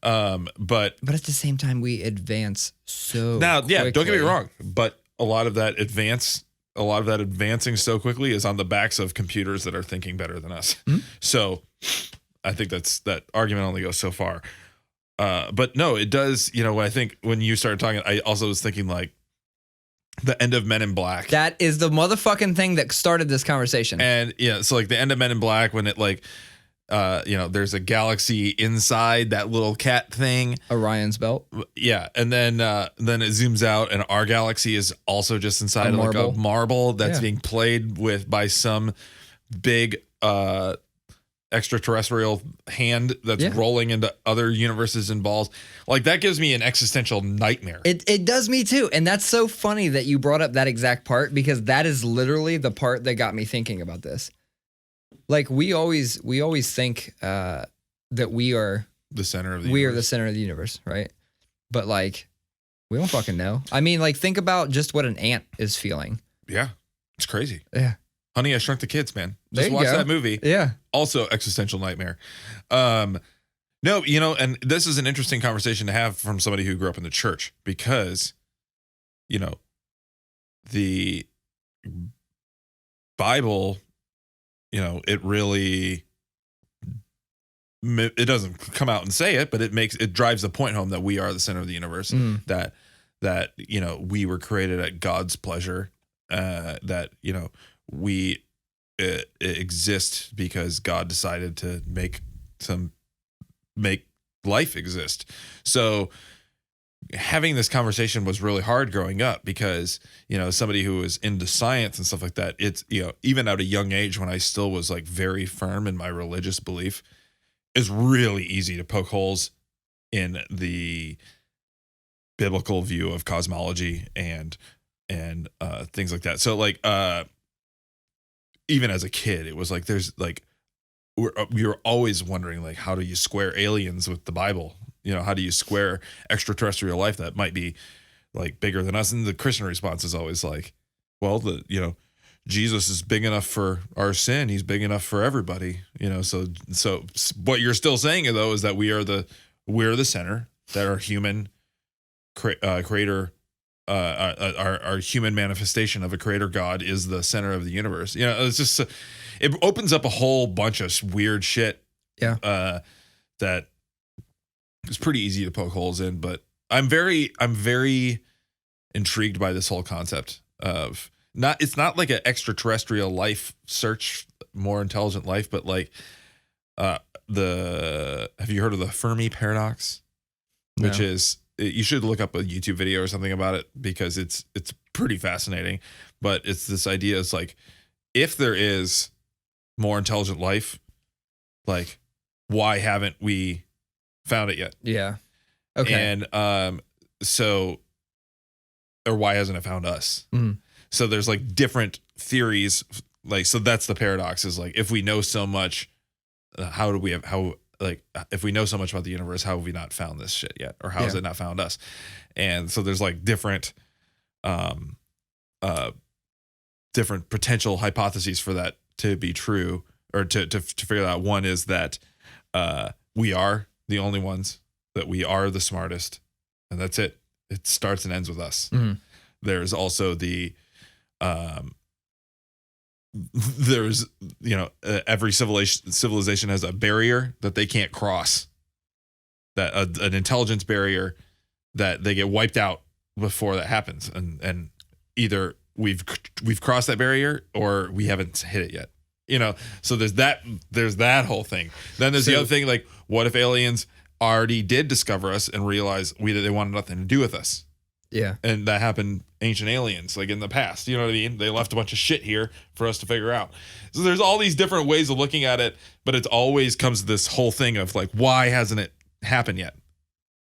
But at the same time, we advance so now, quickly. yeah, don't get me wrong, but a lot of that advancing so quickly is on the backs of computers that are thinking better than us. Mm-hmm. So I think that argument only goes so far. But no, it does. I think when you started talking, I also was thinking like the end of Men in Black. That is the motherfucking thing that started this conversation. And yeah, so like the end of Men in Black when it like, there's a galaxy inside that little cat thing, Orion's belt. Yeah, and then it zooms out, and our galaxy is also just inside of like a marble that's being played with by some big extraterrestrial hand that's rolling into other universes and balls. Like that gives me an existential nightmare. It does me too, and that's so funny that you brought up that exact part because that is literally the part that got me thinking about this. Like we always think that we are the center of the universe. We are the center of the universe, right? But like we don't fucking know. I mean, like think about just what an ant is feeling. Yeah, it's crazy. Yeah, Honey, I Shrunk the Kids, man. Just watch that movie. Yeah, also existential nightmare. No, and this is an interesting conversation to have from somebody who grew up in the church because, the Bible. It really, it doesn't come out and say it, but it drives the point home that we are the center of the universe, that we were created at God's pleasure, that, we exist because God decided to make life exist. So having this conversation was really hard growing up because, somebody who was into science and stuff like that, it's, even at a young age when I still was like very firm in my religious belief, it's really easy to poke holes in the biblical view of cosmology and things like that. So like, even as a kid, it was like, there's like, we were always wondering like, how do you square aliens with the Bible? How do you square extraterrestrial life that might be like bigger than us? And the Christian response is always like, well, Jesus is big enough for our sin. He's big enough for everybody, so what you're still saying though, is that we're the center, that our human creator, our human manifestation of a creator God is the center of the universe. It's just, it opens up a whole bunch of weird shit. Yeah. That it's pretty easy to poke holes in, but I'm very intrigued by this whole concept of it's not like an extraterrestrial life search, more intelligent life, but like have you heard of the Fermi paradox? No. Which is, you should look up a YouTube video or something about it because it's pretty fascinating, but it's this idea is like, if there is more intelligent life, like why haven't we found it yet? Yeah. Okay. And or why hasn't it found us? Mm-hmm. So there's like different theories. Like, so that's the paradox is like, if we know so much, if we know so much about the universe, how have we not found this shit yet? Or how has it not found us? And so there's like different potential hypotheses for that to be true, or to figure out. One is that we are the only ones, that we are the smartest, and that's it. It starts and ends with us. Mm-hmm. There's also there's every civilization has a barrier that they can't cross, that an intelligence barrier that they get wiped out before that happens, and either we've crossed that barrier or we haven't hit it yet. So there's that whole thing. Then there's the other thing, like, what if aliens already did discover us and realize they wanted nothing to do with us. Yeah. And that happened ancient aliens, like in the past. You know what I mean? They left a bunch of shit here for us to figure out. So there's all these different ways of looking at it, but it always comes to this whole thing of like, why hasn't it happened yet?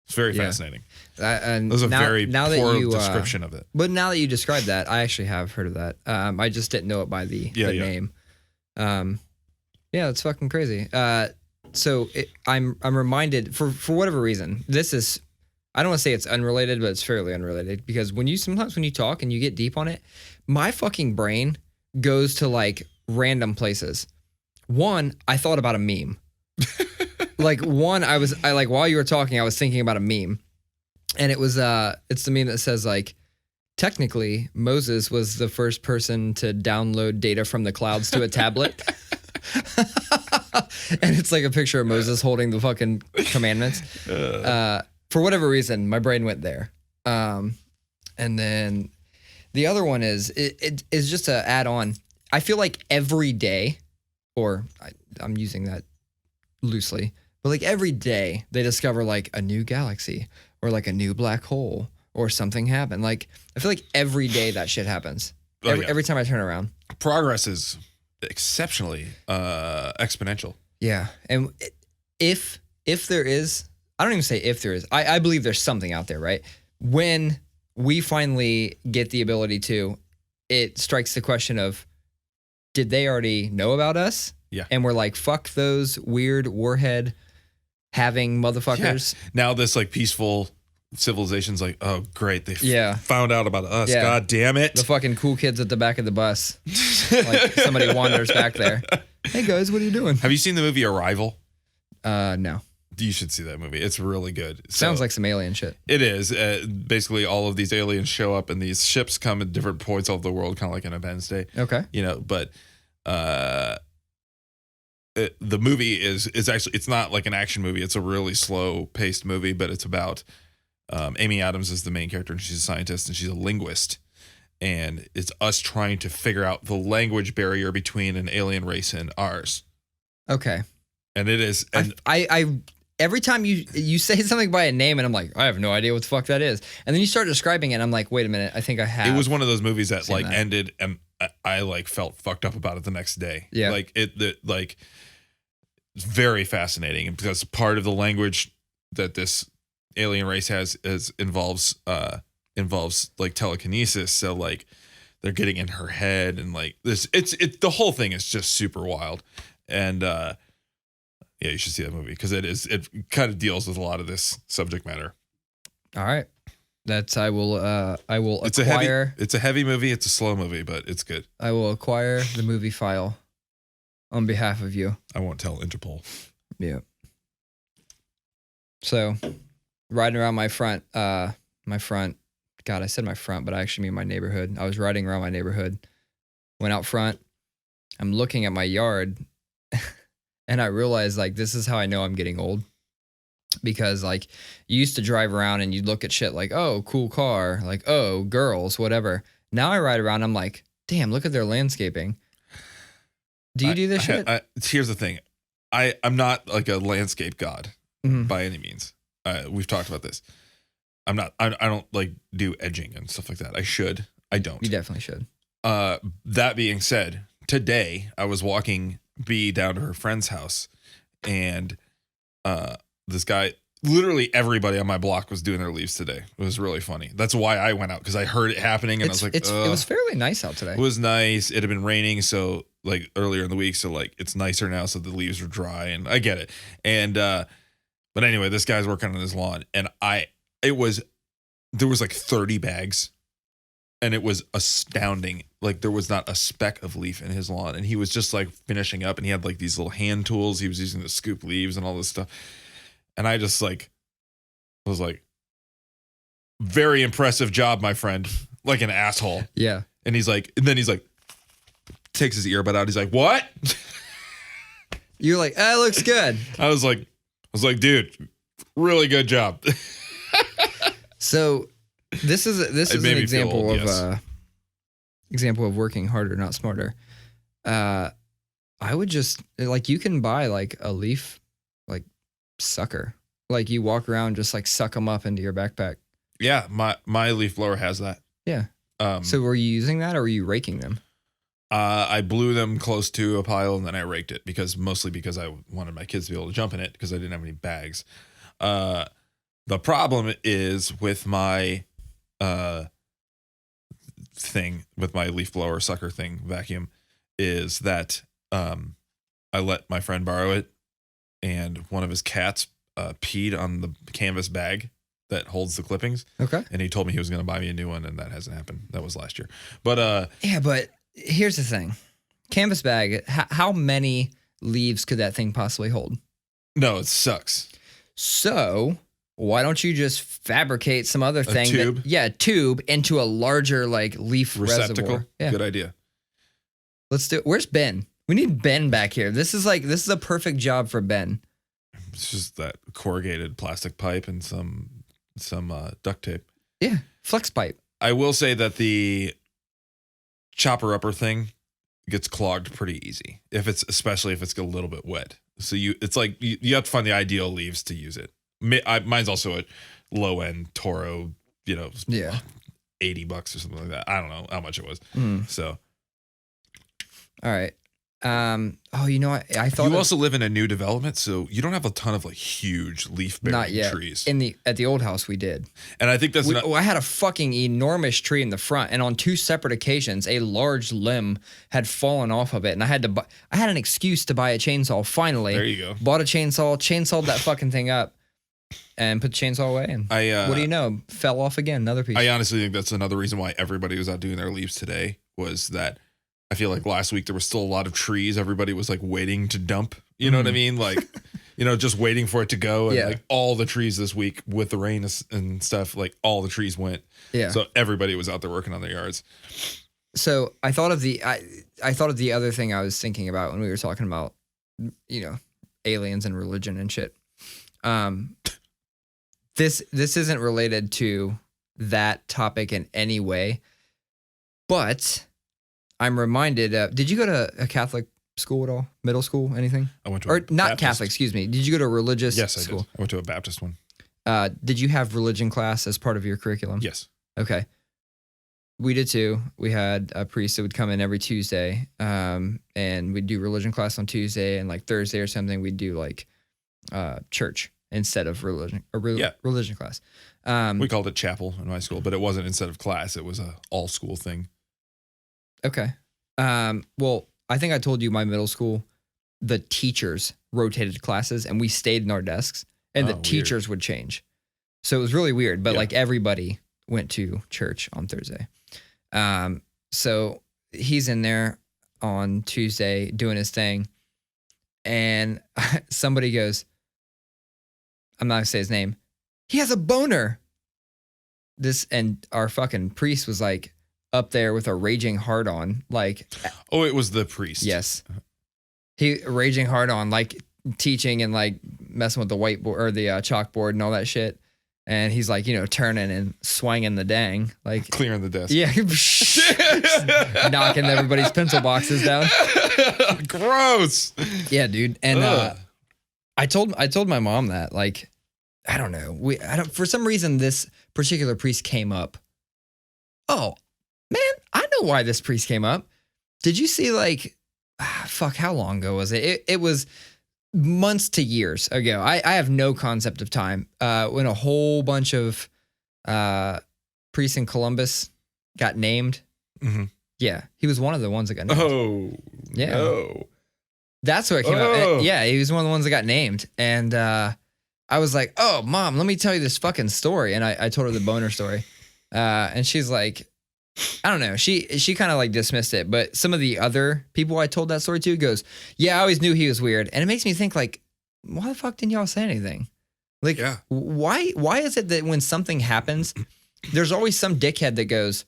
It's very fascinating. And that was a very poor you, description of it. But now that you described that, I actually have heard of that. I just didn't know it by the name. Yeah, it's fucking crazy. So I'm reminded for whatever reason, this is, I don't want to say it's unrelated, but it's fairly unrelated, because sometimes when you talk and you get deep on it, my fucking brain goes to like random places. One, I thought about a meme. Like while you were talking, I was thinking about a meme, and it was it's the meme that says like, technically Moses was the first person to download data from the clouds to a tablet. And it's like a picture of Moses holding the fucking commandments. For whatever reason, my brain went there. And then the other one is just to add on. I feel like every day, or I'm using that loosely, but like every day they discover like a new galaxy or like a new black hole or something happened. Like I feel like every day that shit happens. Every time I turn around. Progress is exceptionally exponential. Yeah. And if there is, I don't even say if there is, I believe there's something out there, right? When we finally get the ability to, it strikes the question of, did they already know about us? Yeah. And we're like, fuck those weird warhead having motherfuckers. Yeah. Now this like peaceful civilization's like, oh great, they found out about us. Yeah. God damn it. The fucking cool kids at the back of the bus. Like somebody wanders back there. Hey guys, what are you doing? Have you seen the movie Arrival? No. You should see that movie. It's really good. Sounds like some alien shit. It is. Basically, all of these aliens show up, and these ships come at different points of the world, kind of like Independence Day. Okay. You know, but the movie is actually, it's not like an action movie. It's a really slow paced movie, but it's about Amy Adams is the main character, and she's a scientist and she's a linguist, and it's us trying to figure out the language barrier between an alien race and ours. Okay. And it is, and I every time you say something by a name, and I'm like, I have no idea what the fuck that is, and then you start describing it, and I'm like, wait a minute, I think I have. It was one of those movies that like ended, and I like felt fucked up about it the next day. Yeah. Like it's very fascinating, because part of the language that this alien race has involves like telekinesis. So like they're getting in her head, and like this, it's the whole thing is just super wild. And yeah, you should see that movie, because it kind of deals with a lot of this subject matter. All right. I will It's acquire. It's a heavy movie. It's a slow movie, but it's good. I will acquire the movie file on behalf of you. I won't tell Interpol. Yeah. So, riding around my front. God, I said my front, but I actually mean my neighborhood. I was riding around my neighborhood. Went out front. I'm looking at my yard, and I realized like this is how I know I'm getting old. Because like you used to drive around and you'd look at shit like, oh, cool car, like, oh, girls, whatever. Now I ride around, I'm like, damn, look at their landscaping. Do you do this shit? Here's the thing. I'm not like a landscape god by any means. We've talked about this. I don't like do edging and stuff like that. I should. I don't. You definitely should. That being said, today I was walking B down to her friend's house, and this guy, literally everybody on my block was doing their leaves today. It was really funny. That's why I went out, because I heard it happening, and I was like, it was fairly nice out today. It was nice. It had been raining, so like earlier in the week, so like it's nicer now, so the leaves are dry, and I get it. And but anyway, this guy's working on his lawn, and there was like 30 bags, and it was astounding. Like there was not a speck of leaf in his lawn, and he was just like finishing up, and he had like these little hand tools he was using to scoop leaves and all this stuff. And I just like was like, very impressive job, my friend. Like an asshole. Yeah. And then he's like, takes his earbud out. He's like, what? You're like, that looks good. I was like, dude, really good job. So this is an example old, of yes. Example of working harder, not smarter. I would just like, you can buy like a leaf like sucker. Like you walk around, just like suck them up into your backpack. Yeah, my leaf blower has that. Yeah. So were you using that or were you raking them? I blew them close to a pile and then I raked it mostly because I wanted my kids to be able to jump in it because I didn't have any bags. The problem is with my thing, with my leaf blower sucker thing vacuum, is that I let my friend borrow it and one of his cats peed on the canvas bag that holds the clippings. Okay. And he told me he was going to buy me a new one and that hasn't happened. That was last year. But yeah, but here's the thing. Canvas bag, how many leaves could that thing possibly hold? No, it sucks. So why don't you just fabricate some other thing? Tube? A tube into a larger like leaf Receptacle. reservoir. Yeah. Good idea. Let's do it. Where's Ben? We need Ben back here. This is a perfect job for Ben. It's just that corrugated plastic pipe and some duct tape. Yeah, flex pipe. I will say that the chopper upper thing gets clogged pretty easy especially if it's a little bit wet. So you have to find the ideal leaves to use it. Mine's also a low end Toro, $80 or something like that. I don't know how much it was. So, all right. I thought you also live in a new development, so you don't have a ton of like huge leaf bearing trees. At the old house we did, and I think that's I had a fucking enormous tree in the front, and on 2 separate occasions, a large limb had fallen off of it, and I had an excuse to buy a chainsaw. Finally, there you go. Bought a chainsawed that fucking thing up, and put the chainsaw away. And what do you know? Fell off again. Another piece. I honestly think that's another reason why everybody was out doing their leaves today was that. I feel like last week there was still a lot of trees. Everybody was like waiting to dump. You know what I mean? Like, just waiting for it to go. And like all the trees this week with the rain and stuff, like all the trees went. Yeah. So everybody was out there working on their yards. So I thought of the other thing I was thinking about when we were talking about, aliens and religion and shit. This isn't related to that topic in any way, but I'm reminded of, did you go to a Catholic school at all? Middle school, anything? I went to not Baptist. Catholic, excuse me. Did you go to a religious school? Yes, I did. I went to a Baptist one. Did you have religion class as part of your curriculum? Yes. Okay. We did too. We had a priest that would come in every Tuesday, and we'd do religion class on Tuesday, and like Thursday or something, we'd do like church instead of religion class. We called it chapel in my school, but it wasn't instead of class. It was a all school thing. Okay. Well, I think I told you my middle school, the teachers rotated classes and we stayed in our desks and the teachers would change. So it was really weird, but like everybody went to church on Thursday. So he's in there on Tuesday doing his thing and somebody goes, I'm not gonna say his name. He has a boner. And our fucking priest was like, up there with a raging hard on, like. Oh, it was the priest. Yes, he raging hard on, like teaching and like messing with the whiteboard or the chalkboard and all that shit. And he's like, turning and swinging the dang, like clearing the desk. Yeah, knocking everybody's pencil boxes down. Gross. Yeah, dude. And I told my mom that, like, I don't know, for some reason this particular priest came up. Oh. Man, I know why this priest came up. Did you see how long ago was it? It was months to years ago. I have no concept of time. When a whole bunch of priests in Columbus got named. Mm-hmm. Yeah, he was one of the ones that got named. Oh, yeah. No. That's what came up. Yeah, he was one of the ones that got named. And I was like, oh, Mom, let me tell you this fucking story. And I told her the boner story. And she's like, I don't know. She kind of like dismissed it, but some of the other people I told that story to goes, yeah, I always knew he was weird. And it makes me think like, why the fuck didn't y'all say anything? Like, why is it that when something happens, there's always some dickhead that goes,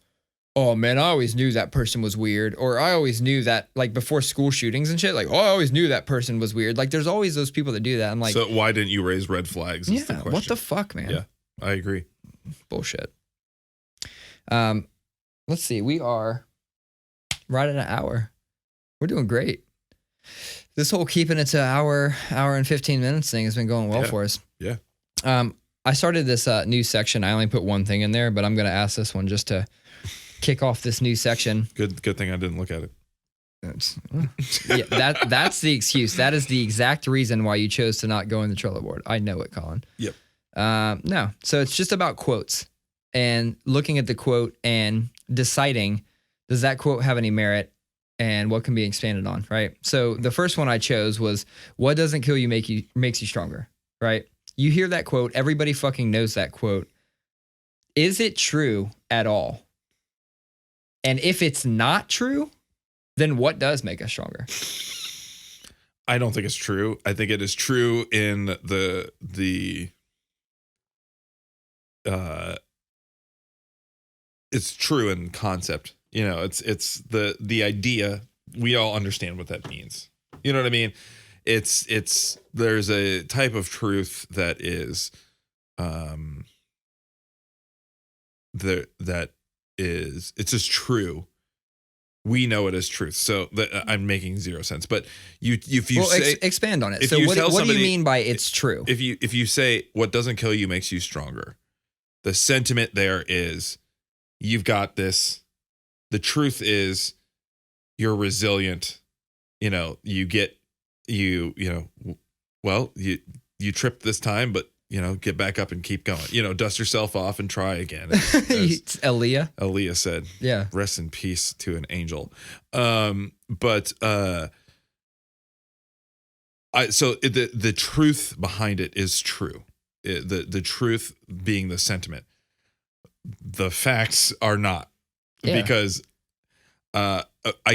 oh man, I always knew that person was weird. Or I always knew that, like before school shootings and shit, like, oh, I always knew that person was weird. Like there's always those people that do that. I'm like, so why didn't you raise red flags? Yeah, what the fuck, man? Yeah, I agree. Bullshit. Let's see. We are right at an hour. We're doing great. This whole keeping it to hour and 15 minutes thing has been going well for us. Yeah. I started this new section. I only put one thing in there, but I'm going to ask this one just to kick off this new section. Good thing I didn't look at it. That's the excuse. That is the exact reason why you chose to not go in the Trello board. I know it, Colin. Yep. No. So it's just about quotes and looking at the quote and deciding, does that quote have any merit and what can be expanded on, right? So the first one I chose was, what doesn't kill you makes you stronger, right? You hear that quote, everybody fucking knows that quote. Is it true at all? And if it's not true, then what does make us stronger? I don't think it's true. I think it is true in the it's true in concept. You know, it's the idea. We all understand what that means. You know what I mean? It's there's a type of truth that is it's just true. We know it as truth. So I'm making zero sense. But if you say expand on it. So what do you mean by it's true? If you say what doesn't kill you makes you stronger, the sentiment there is you've got this. The truth is you're resilient. You know, you tripped this time, but you know, get back up and keep going. You know, dust yourself off and try again. It's Aaliyah said, yeah. Rest in peace to an angel. So the truth behind it is true. The truth being the sentiment. The facts are not. Yeah. Because I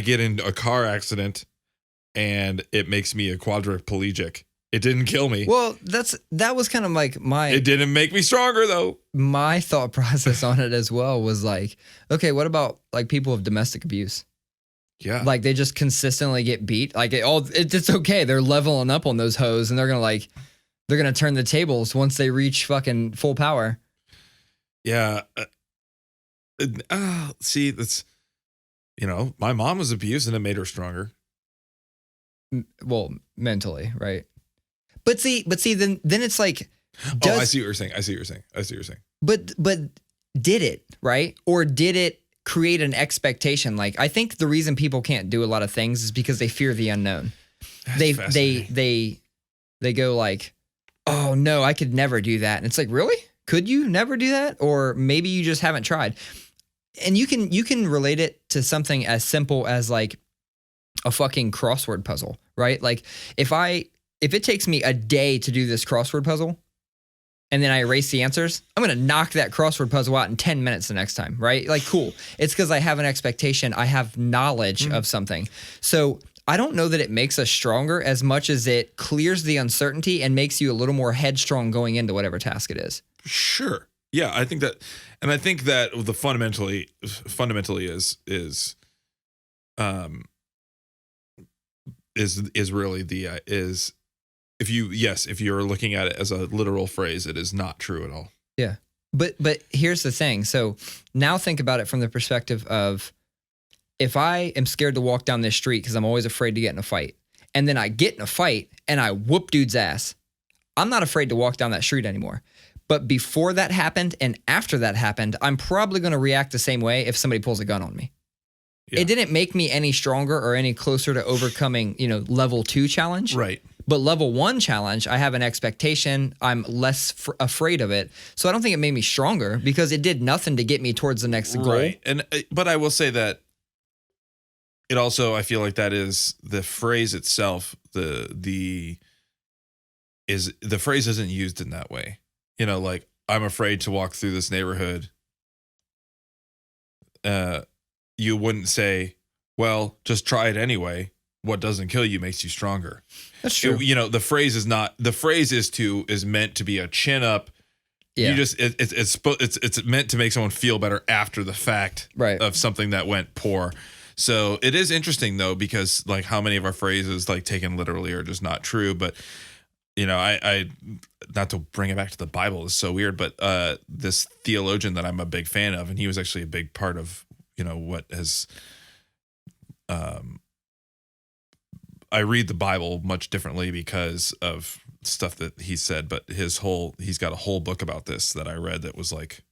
get in a car accident and it makes me a quadriplegic. It didn't kill me. Well, that was kind of like It didn't make me stronger though. My thought process on it as well was like, okay, what about like people with domestic abuse? Yeah. Like they just consistently get beat. Like it's okay. They're leveling up on those hoes and they're going to turn the tables once they reach fucking full power. Yeah. See, that's, you know, my mom was abused and it made her stronger. Well, mentally, right? But see, then it's like, I see what you're saying. But did it, right? Or did it create an expectation? Like, I think the reason people can't do a lot of things is because they fear the unknown. They go like, oh no, I could never do that. And it's like, really? Could you never do that? Or maybe you just haven't tried. And you can relate it to something as simple as like a fucking crossword puzzle, right? Like if it takes me a day to do this crossword puzzle and then I erase the answers, I'm going to knock that crossword puzzle out in 10 minutes the next time, right? Like, cool. It's because I have an expectation. I have knowledge of something. So I don't know that it makes us stronger as much as it clears the uncertainty and makes you a little more headstrong going into whatever task it is. Sure. Yeah, I think that, and I think that the fundamentally is really the if you're looking at it as a literal phrase, it is not true at all. Yeah. But here's the thing. So now think about it from the perspective of, if I am scared to walk down this street because I'm always afraid to get in a fight, and then I get in a fight and I whoop dude's ass, I'm not afraid to walk down that street anymore. But before that happened and after that happened, I'm probably going to react the same way if somebody pulls a gun on me. Yeah. It didn't make me any stronger or any closer to overcoming, level 2 challenge. Right. But level 1 challenge, I have an expectation. I'm less afraid of it. So I don't think it made me stronger because it did nothing to get me towards the next goal. Right. But I will say that it also, I feel like that is the phrase itself. The phrase isn't used in that way. Like, I'm afraid to walk through this neighborhood. You wouldn't say, well, just try it anyway. What doesn't kill you makes you stronger. That's true. The phrase is meant to be a chin up. Yeah. You just it's meant to make someone feel better after the fact, right, of something that went poor. So it is interesting though, because like how many of our phrases like taken literally are just not true. But I not to bring it back to the Bible is so weird, but this theologian that I'm a big fan of, and he was actually a big part of what has I read the Bible much differently because of stuff that he said, but he's got a whole book about this that I read that was like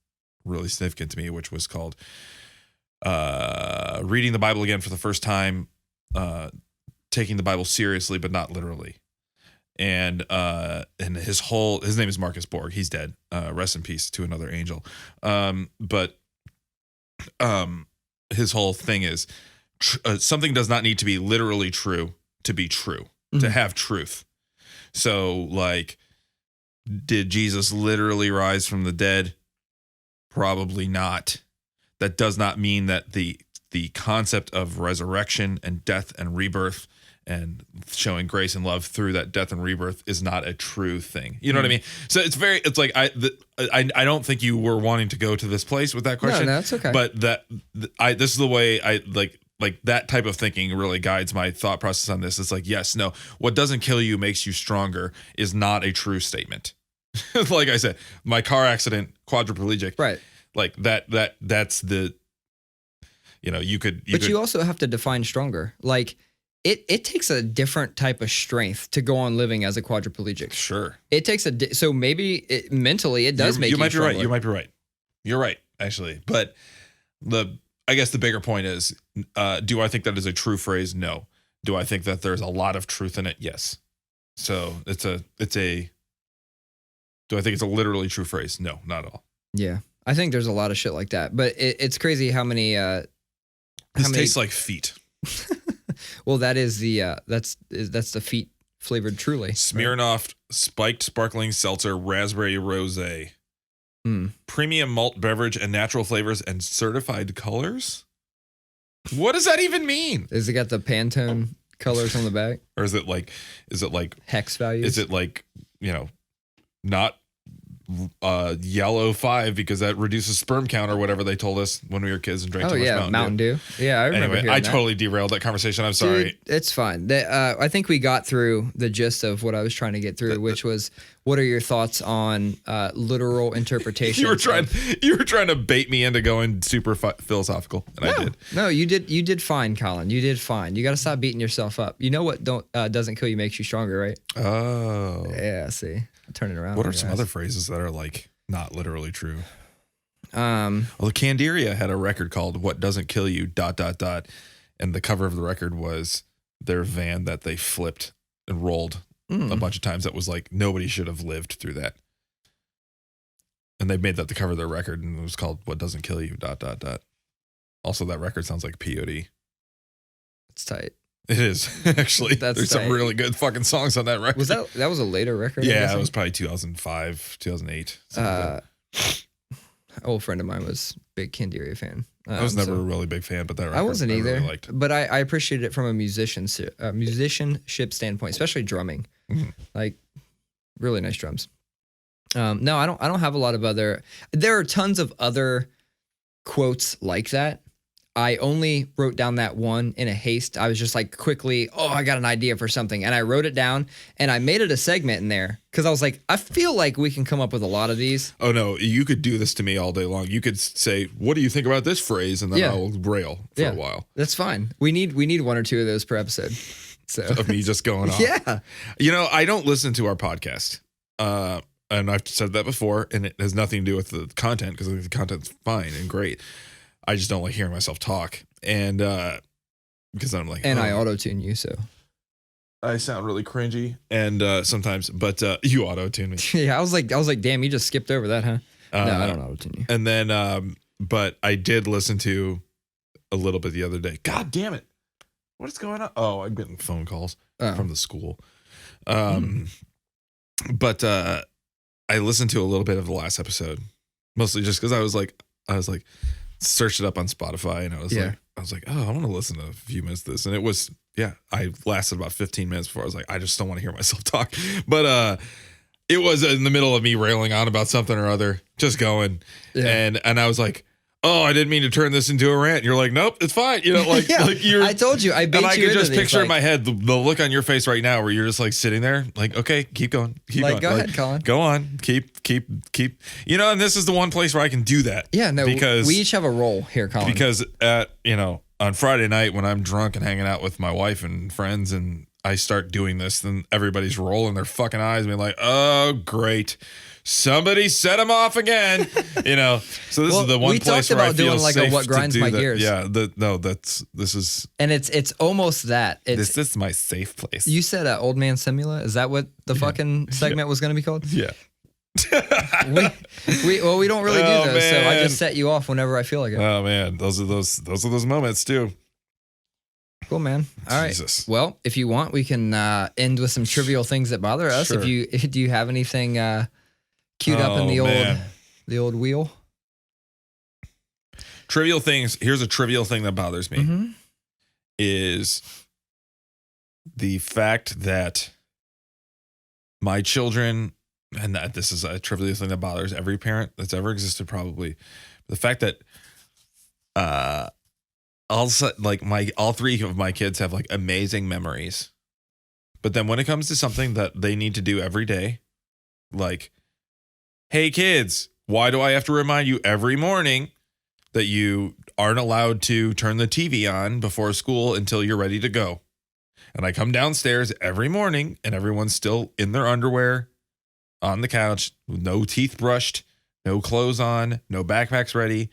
really significant to me, which was called Reading the Bible Again for the First Time, Taking the Bible Seriously, but Not Literally. And his name is Marcus Borg. He's dead. Rest in peace to another angel. But his whole thing is something does not need to be literally true to be true, to have truth. So, like, did Jesus literally rise from the dead? Probably not. That does not mean that the concept of resurrection and death and rebirth and showing grace and love through that death and rebirth is not a true thing. You know what I mean? So it's like I don't think you were wanting to go to this place with that question. No, that's okay. But this is the way I like that type of thinking really guides my thought process on this. It's like, yes, no, what doesn't kill you makes you stronger is not a true statement. Like I said, my car accident, quadriplegic. Right. Like that's the, you could. But you also have to define stronger. Like it takes a different type of strength to go on living as a quadriplegic. Sure. It takes so maybe mentally it does make you might be stronger. right. You might be right. You're right, actually. But I guess the bigger point is, do I think that is a true phrase? No. Do I think that there's a lot of truth in it? Yes. So do I think it's a literally true phrase? No, not at all. Yeah. I think there's a lot of shit like that, but it's crazy how many. This tastes like feet. Well, that is that's the feet flavored Truly. Smirnoff spiked sparkling seltzer, raspberry rosé, premium malt beverage and natural flavors and certified colors. What does that even mean? Is it got the Pantone colors on the back, or is it like hex values? Is it like not yellow 5 because that reduces sperm count or whatever they told us when we were kids and drank too much Mountain Dew. Yeah, I remember. Anyway, I totally derailed that conversation. I'm sorry. Dude, it's fine. I think we got through the gist of what I was trying to get through, which was, what are your thoughts on literal interpretation? You were trying to bait me into going super philosophical, and I did. No, you did fine, Colin. You did fine. You got to stop beating yourself up. You know what doesn't kill you makes you stronger, right? Oh. Yeah, see. Turn it around. What are some other phrases that are like not literally true? Well, Candiria had a record called "What Doesn't Kill You." ... And the cover of the record was their van that they flipped and rolled a bunch of times. That was like, nobody should have lived through that. And they made that the cover of their record, and it was called "What Doesn't Kill You." ... Also, that record sounds like POD. It's tight. It is, actually. There's some really good fucking songs on that record. Was that was a later record? Yeah, it was probably 2005, 2008. An old friend of mine was a big Candiria fan. I was never a really big fan, but that record I wasn't either. Really liked. But I appreciated it from a musicianship standpoint, especially drumming. Mm-hmm. Like, really nice drums. No, I don't have a lot of other. There are tons of other quotes like that. I only wrote down that one in a haste. I was just like, quickly, I got an idea for something. And I wrote it down and I made it a segment in there because I was like, I feel like we can come up with a lot of these. Oh, no, you could do this to me all day long. You could say, what do you think about this phrase? And then I'll rail for a while. That's fine. We need one or two of those per episode. So of me just going off. Yeah. I don't listen to our podcast. And I've said that before, and it has nothing to do with the content because the content's fine and great. I just don't like hearing myself talk, and because I'm like, I auto-tune you, so I sound really cringy, and sometimes, but you auto-tune me. Yeah, I was like, damn, you just skipped over that, huh? No, I don't auto-tune you. And then, but I did listen to a little bit the other day. God damn it, what is going on? Oh, I'm getting phone calls from the school. But I listened to a little bit of the last episode, mostly just because I was like. Searched it up on Spotify, and I was like, oh, I want to listen to a few minutes of this. And it was, I lasted about 15 minutes before I was like, I just don't want to hear myself talk. But it was in the middle of me railing on about something or other, just going. And I was like, oh, I didn't mean to turn this into a rant. You're like, nope, it's fine. Like you're. I told you, I bait you into this. And I could just picture in my head the look on your face right now, where you're just like sitting there, like, okay, keep going, going. Go ahead, Colin. Go on, keep. And this is the one place where I can do that. Yeah, no, because we each have a role here, Colin. Because on Friday night when I'm drunk and hanging out with my wife and friends, and I start doing this, then everybody's rolling their fucking eyes, being like, "Oh, great, somebody set him off again." You know. So this is the one place where I feel like safe what grinds to do my that. gears. Yeah. This is. And it's almost that. This is my safe place. You said Old Man Simula. Is that what the fucking segment was going to be called? Yeah. we don't really do those, so I man. just set you off whenever I feel like it. Oh man, those are those moments too. Cool, man. All right. Jesus. Well, if you want, we can end with some trivial things that bother us. Sure. Do you have anything queued up in the old wheel? Trivial things. Here's a trivial thing that bothers me. Mm-hmm. Is the fact that my children, and that this is a trivial thing that bothers every parent that's ever existed, probably, the fact that also like all three of my kids have like amazing memories, but then when it comes to something that they need to do every day, like, hey kids, why do I have to remind you every morning that you aren't allowed to turn the TV on before school until you're ready to go? And I come downstairs every morning and everyone's still in their underwear on the couch, no teeth brushed, no clothes on, no backpacks ready.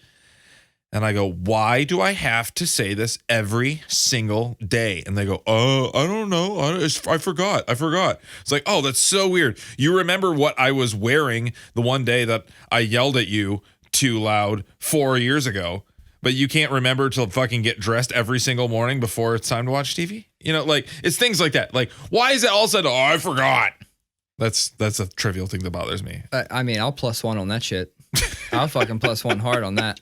And I go, why do I have to say this every single day? And they go, oh, I don't know. I forgot. It's like, oh, that's so weird. You remember what I was wearing the one day that I yelled at you too loud 4 years ago, but you can't remember to fucking get dressed every single morning before it's time to watch TV? You know, like, it's things like that. Like, why is it all of a sudden, oh, I forgot? That's a trivial thing that bothers me. I mean, I'll +1 on that shit. I'll fucking +1 hard on that.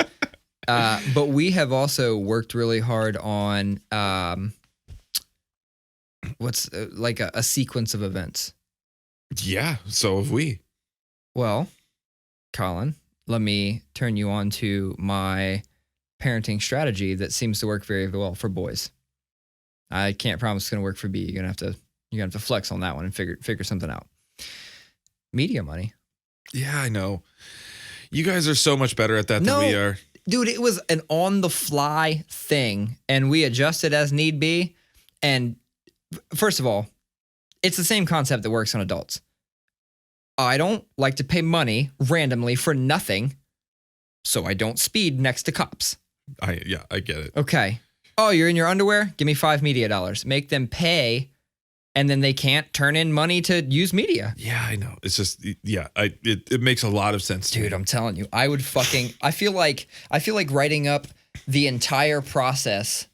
But we have also worked really hard on what's like a sequence of events. Yeah, so have we. Well, Colin, let me turn you on to my parenting strategy that seems to work very well for boys. I can't promise it's going to work for B. You're gonna have to flex on that one and figure something out. Media money. Yeah, I know. You guys are so much better at that than we are. Dude, it was an on-the-fly thing, and we adjusted as need be. And first of all, it's the same concept that works on adults. I don't like to pay money randomly for nothing, so I don't speed next to cops. I get it. Okay. Oh, you're in your underwear? Give me $5 media dollars. Make them pay, and then they can't turn in money to use media. Yeah, I know. It's just, yeah, it makes a lot of sense to Dude, me. I'm telling you, I feel like writing up the entire process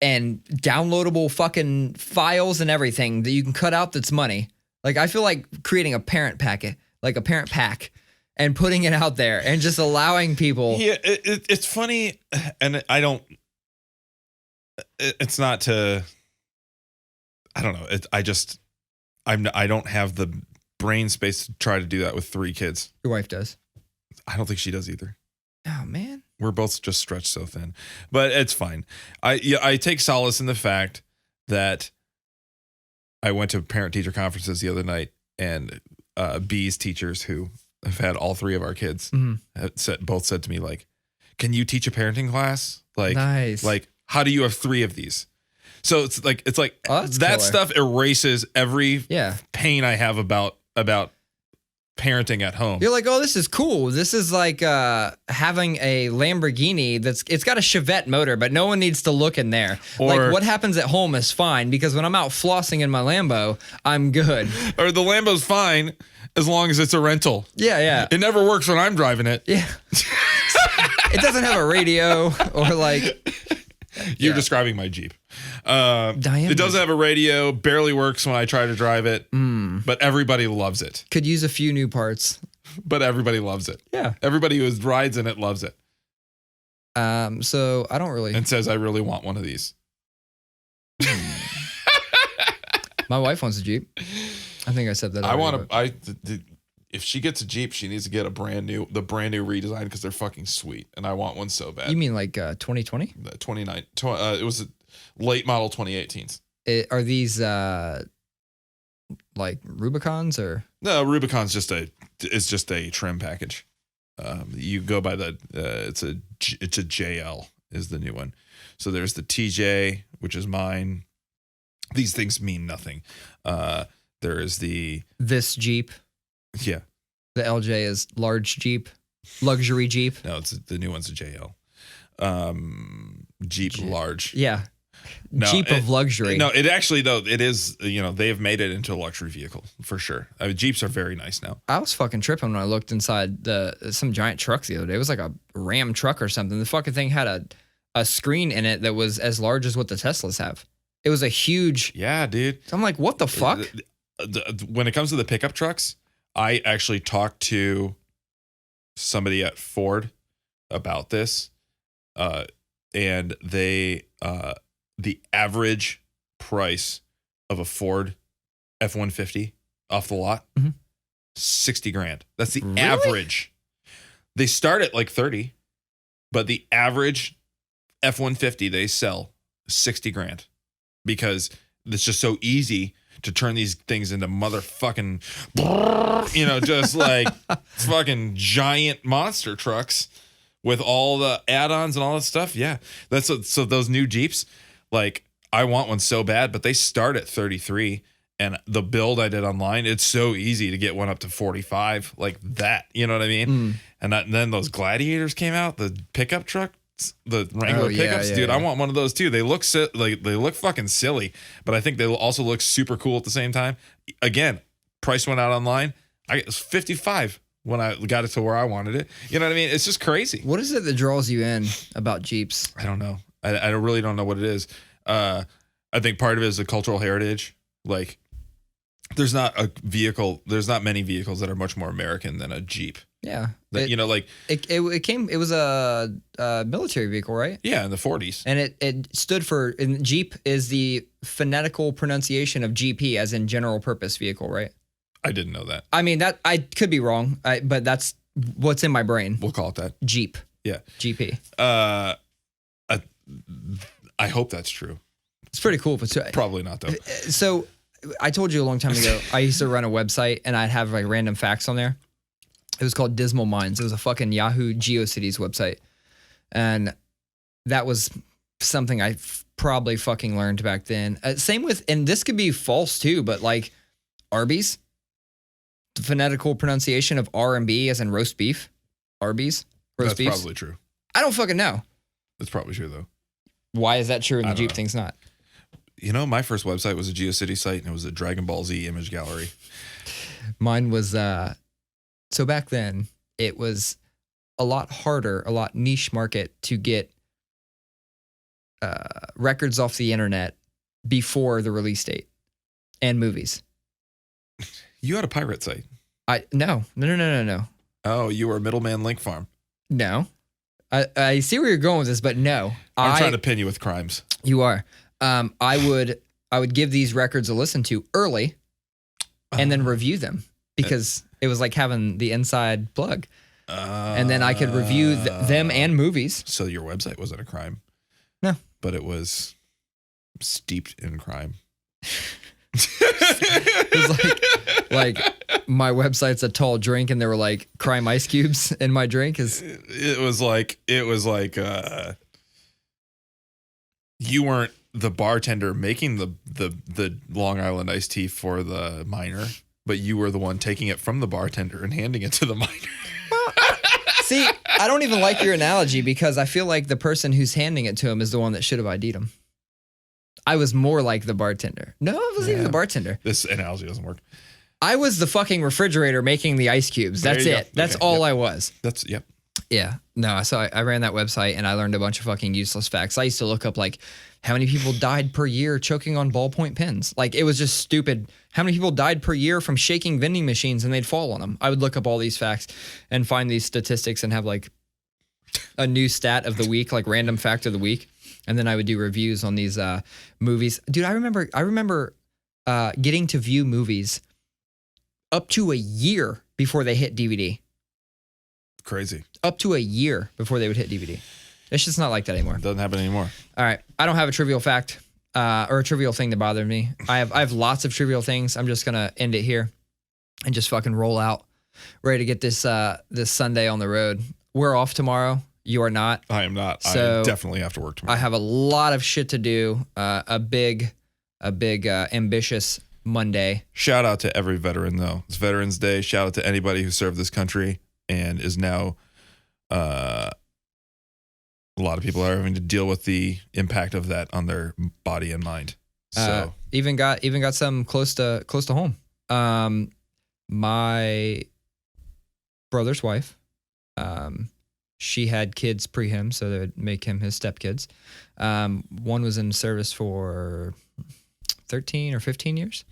and downloadable fucking files and everything that you can cut out that's money. Like, I feel like creating a parent packet, like a parent pack, and putting it out there and just allowing people. Yeah, it's funny, and it's not to, I don't know. I don't have the brain space to try to do that with 3 kids. Your wife does. I don't think she does either. Oh, man. We're both just stretched so thin, but it's fine. I take solace in the fact that I went to parent teacher conferences the other night, and B's teachers who have had all 3 of our kids both said to me, like, can you teach a parenting class? Like, nice. Like, how do you have 3 of these? So it's like Oh, that killer. stuff erases every Yeah. pain I have about parenting at home. You're like, oh, this is cool. This is like having a Lamborghini it's got a Chevette motor, but no one needs to look in there. Or- like, what happens at home is fine, because when I'm out flossing in my Lambo, I'm good. Or the Lambo's fine as long as it's a rental. Yeah. It never works when I'm driving it. Yeah. It doesn't have a radio or like. You're Yeah. describing my Jeep. Diane It doesn't have a radio, barely works when I try to drive it, but everybody loves it. Could use a few new parts. But everybody loves it. Yeah. Everybody who rides in it loves it So I don't really. and says, I really want one of these. My wife wants a Jeep. I think I said that. I already, want to, if she gets a Jeep, she needs to get the brand new redesign, because they're fucking sweet. And I want one so bad. You mean like 2020? The 29, it was a late model 2018s. Are these like Rubicons or? No, Rubicon's just a trim package. You go by it's a JL is the new one. So there's the TJ, which is mine. These things mean nothing. There is this Jeep. Yeah. The LJ is large Jeep, luxury Jeep. No, it's the new one's a JL. Jeep large. Yeah. No, Jeep of luxury. No, it actually, though, it is, they have made it into a luxury vehicle for sure. I mean, Jeeps are very nice now. I was fucking tripping when I looked inside some giant trucks the other day. It was like a Ram truck or something. The fucking thing had a screen in it that was as large as what the Teslas have. It was a huge. Yeah, dude. I'm like, what the fuck? When it comes to the pickup trucks, I actually talked to somebody at Ford about this, and they the average price of a Ford F-150 off the lot, $60,000. That's the average. They start at like 30, but the average F-150 they sell $60,000 because it's just so easy to turn these things into motherfucking, just like fucking giant monster trucks with all the add-ons and all that stuff. Yeah. So those new Jeeps, like I want one so bad, but they start at 33, and the build I did online, it's so easy to get one up to 45 like that. You know what I mean? And then those Gladiators came out, the pickup truck, the Wrangler pickups, dude. I want one of those too. They look they look fucking silly, but I think they will also look super cool at the same time. Again, price went out online. It was 55 when I got it to where I wanted it. You know what I mean? It's just crazy. What is it that draws you in about Jeeps? I don't know. I really don't know what it is. I think part of it is the cultural heritage. Like, there's not many vehicles that are much more American than a Jeep. Yeah. It was a military vehicle, right? Yeah, in the 40s. And it stood for, and Jeep is the phonetical pronunciation of GP, as in general purpose vehicle, right? I didn't know that. I mean, that I could be wrong, but that's what's in my brain. We'll call it that. Jeep. Yeah. GP. I hope that's true. It's pretty cool. But probably not, though. So I told you a long time ago, I used to run a website and I'd have like random facts on there. It was called Dismal Minds. It was a fucking Yahoo GeoCities website. And that was something I probably fucking learned back then. Same with, and this could be false too, but like Arby's, the phonetical pronunciation of R&B as in roast beef. Arby's, roast beef. That's probably true. I don't fucking know. That's probably true, though. Why is that true and the Jeep thing's not? My first website was a GeoCities site, and it was a Dragon Ball Z image gallery. Mine was, so back then, it was a lot harder, a lot niche market to get records off the internet before the release date and movies. You had a pirate site. No. Oh, you were a middleman link farm. No. I see where you're going with this, but no. I'm trying to pin you with crimes. You are. I would give these records a listen to early and then review them because it was like having the inside plug. And then I could review them and movies. So your website wasn't a crime. No. But it was steeped in crime. It was like my website's a tall drink and there were like crime ice cubes in my drink. It was like you weren't the bartender making the Long Island iced tea for the minor, but you were the one taking it from the bartender and handing it to the minor. See, I don't even like your analogy because I feel like the person who's handing it to him is the one that should have ID'd him. I was more like the bartender. No, I wasn't even the bartender. This analogy doesn't work. I was the fucking refrigerator making the ice cubes. That's it. Go. That's all I was. Yep. Yeah. No, so I ran that website and I learned a bunch of fucking useless facts. I used to look up like how many people died per year choking on ballpoint pens. Like it was just stupid. How many people died per year from shaking vending machines and they'd fall on them? I would look up all these facts and find these statistics and have like a new stat of the week, like random fact of the week. And then I would do reviews on these movies. Dude, I remember getting to view movies up to a year before they hit DVD. Crazy. Up to a year before they would hit DVD. It's just not like that anymore. Doesn't happen anymore. All right. I don't have a trivial fact or a trivial thing that bothered me. I have lots of trivial things. I'm just going to end it here and just fucking roll out. Ready to get this Sunday on the road. We're off tomorrow. You are not. I am not. So I definitely have to work tomorrow. I have a lot of shit to do. A big a big ambitious Monday. Shout out to every veteran, though. It's Veterans Day. Shout out to anybody who served this country and is now. A lot of people are having to deal with the impact of that on their body and mind. So even got some close to home. My brother's wife, she had kids pre him, so they would make him his stepkids. One was in service for 13 or 15 years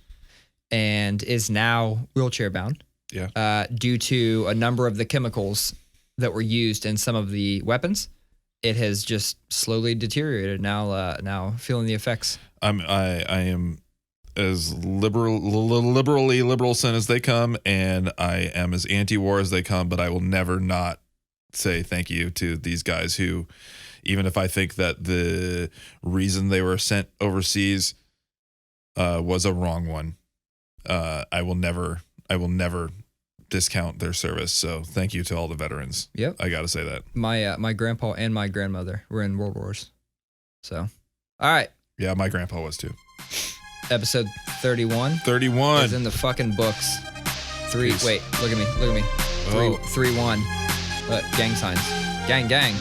and is now wheelchair bound. Yeah. Due to a number of the chemicals that were used in some of the weapons. It has just slowly deteriorated. Now feeling the effects. I am as liberally liberal sin as they come, and I am as anti-war as they come. But I will never not say thank you to these guys who, even if I think that the reason they were sent overseas was a wrong one, I will never discount their service. So thank you to all the veterans. Yep. I got to say that. My grandpa and my grandmother were in World Wars. So, all right. Yeah, my grandpa was too. Episode 31. 31. Is in the fucking books. Peace. Wait, look at me. Oh. 3-1. Gang signs. Gang. Gang.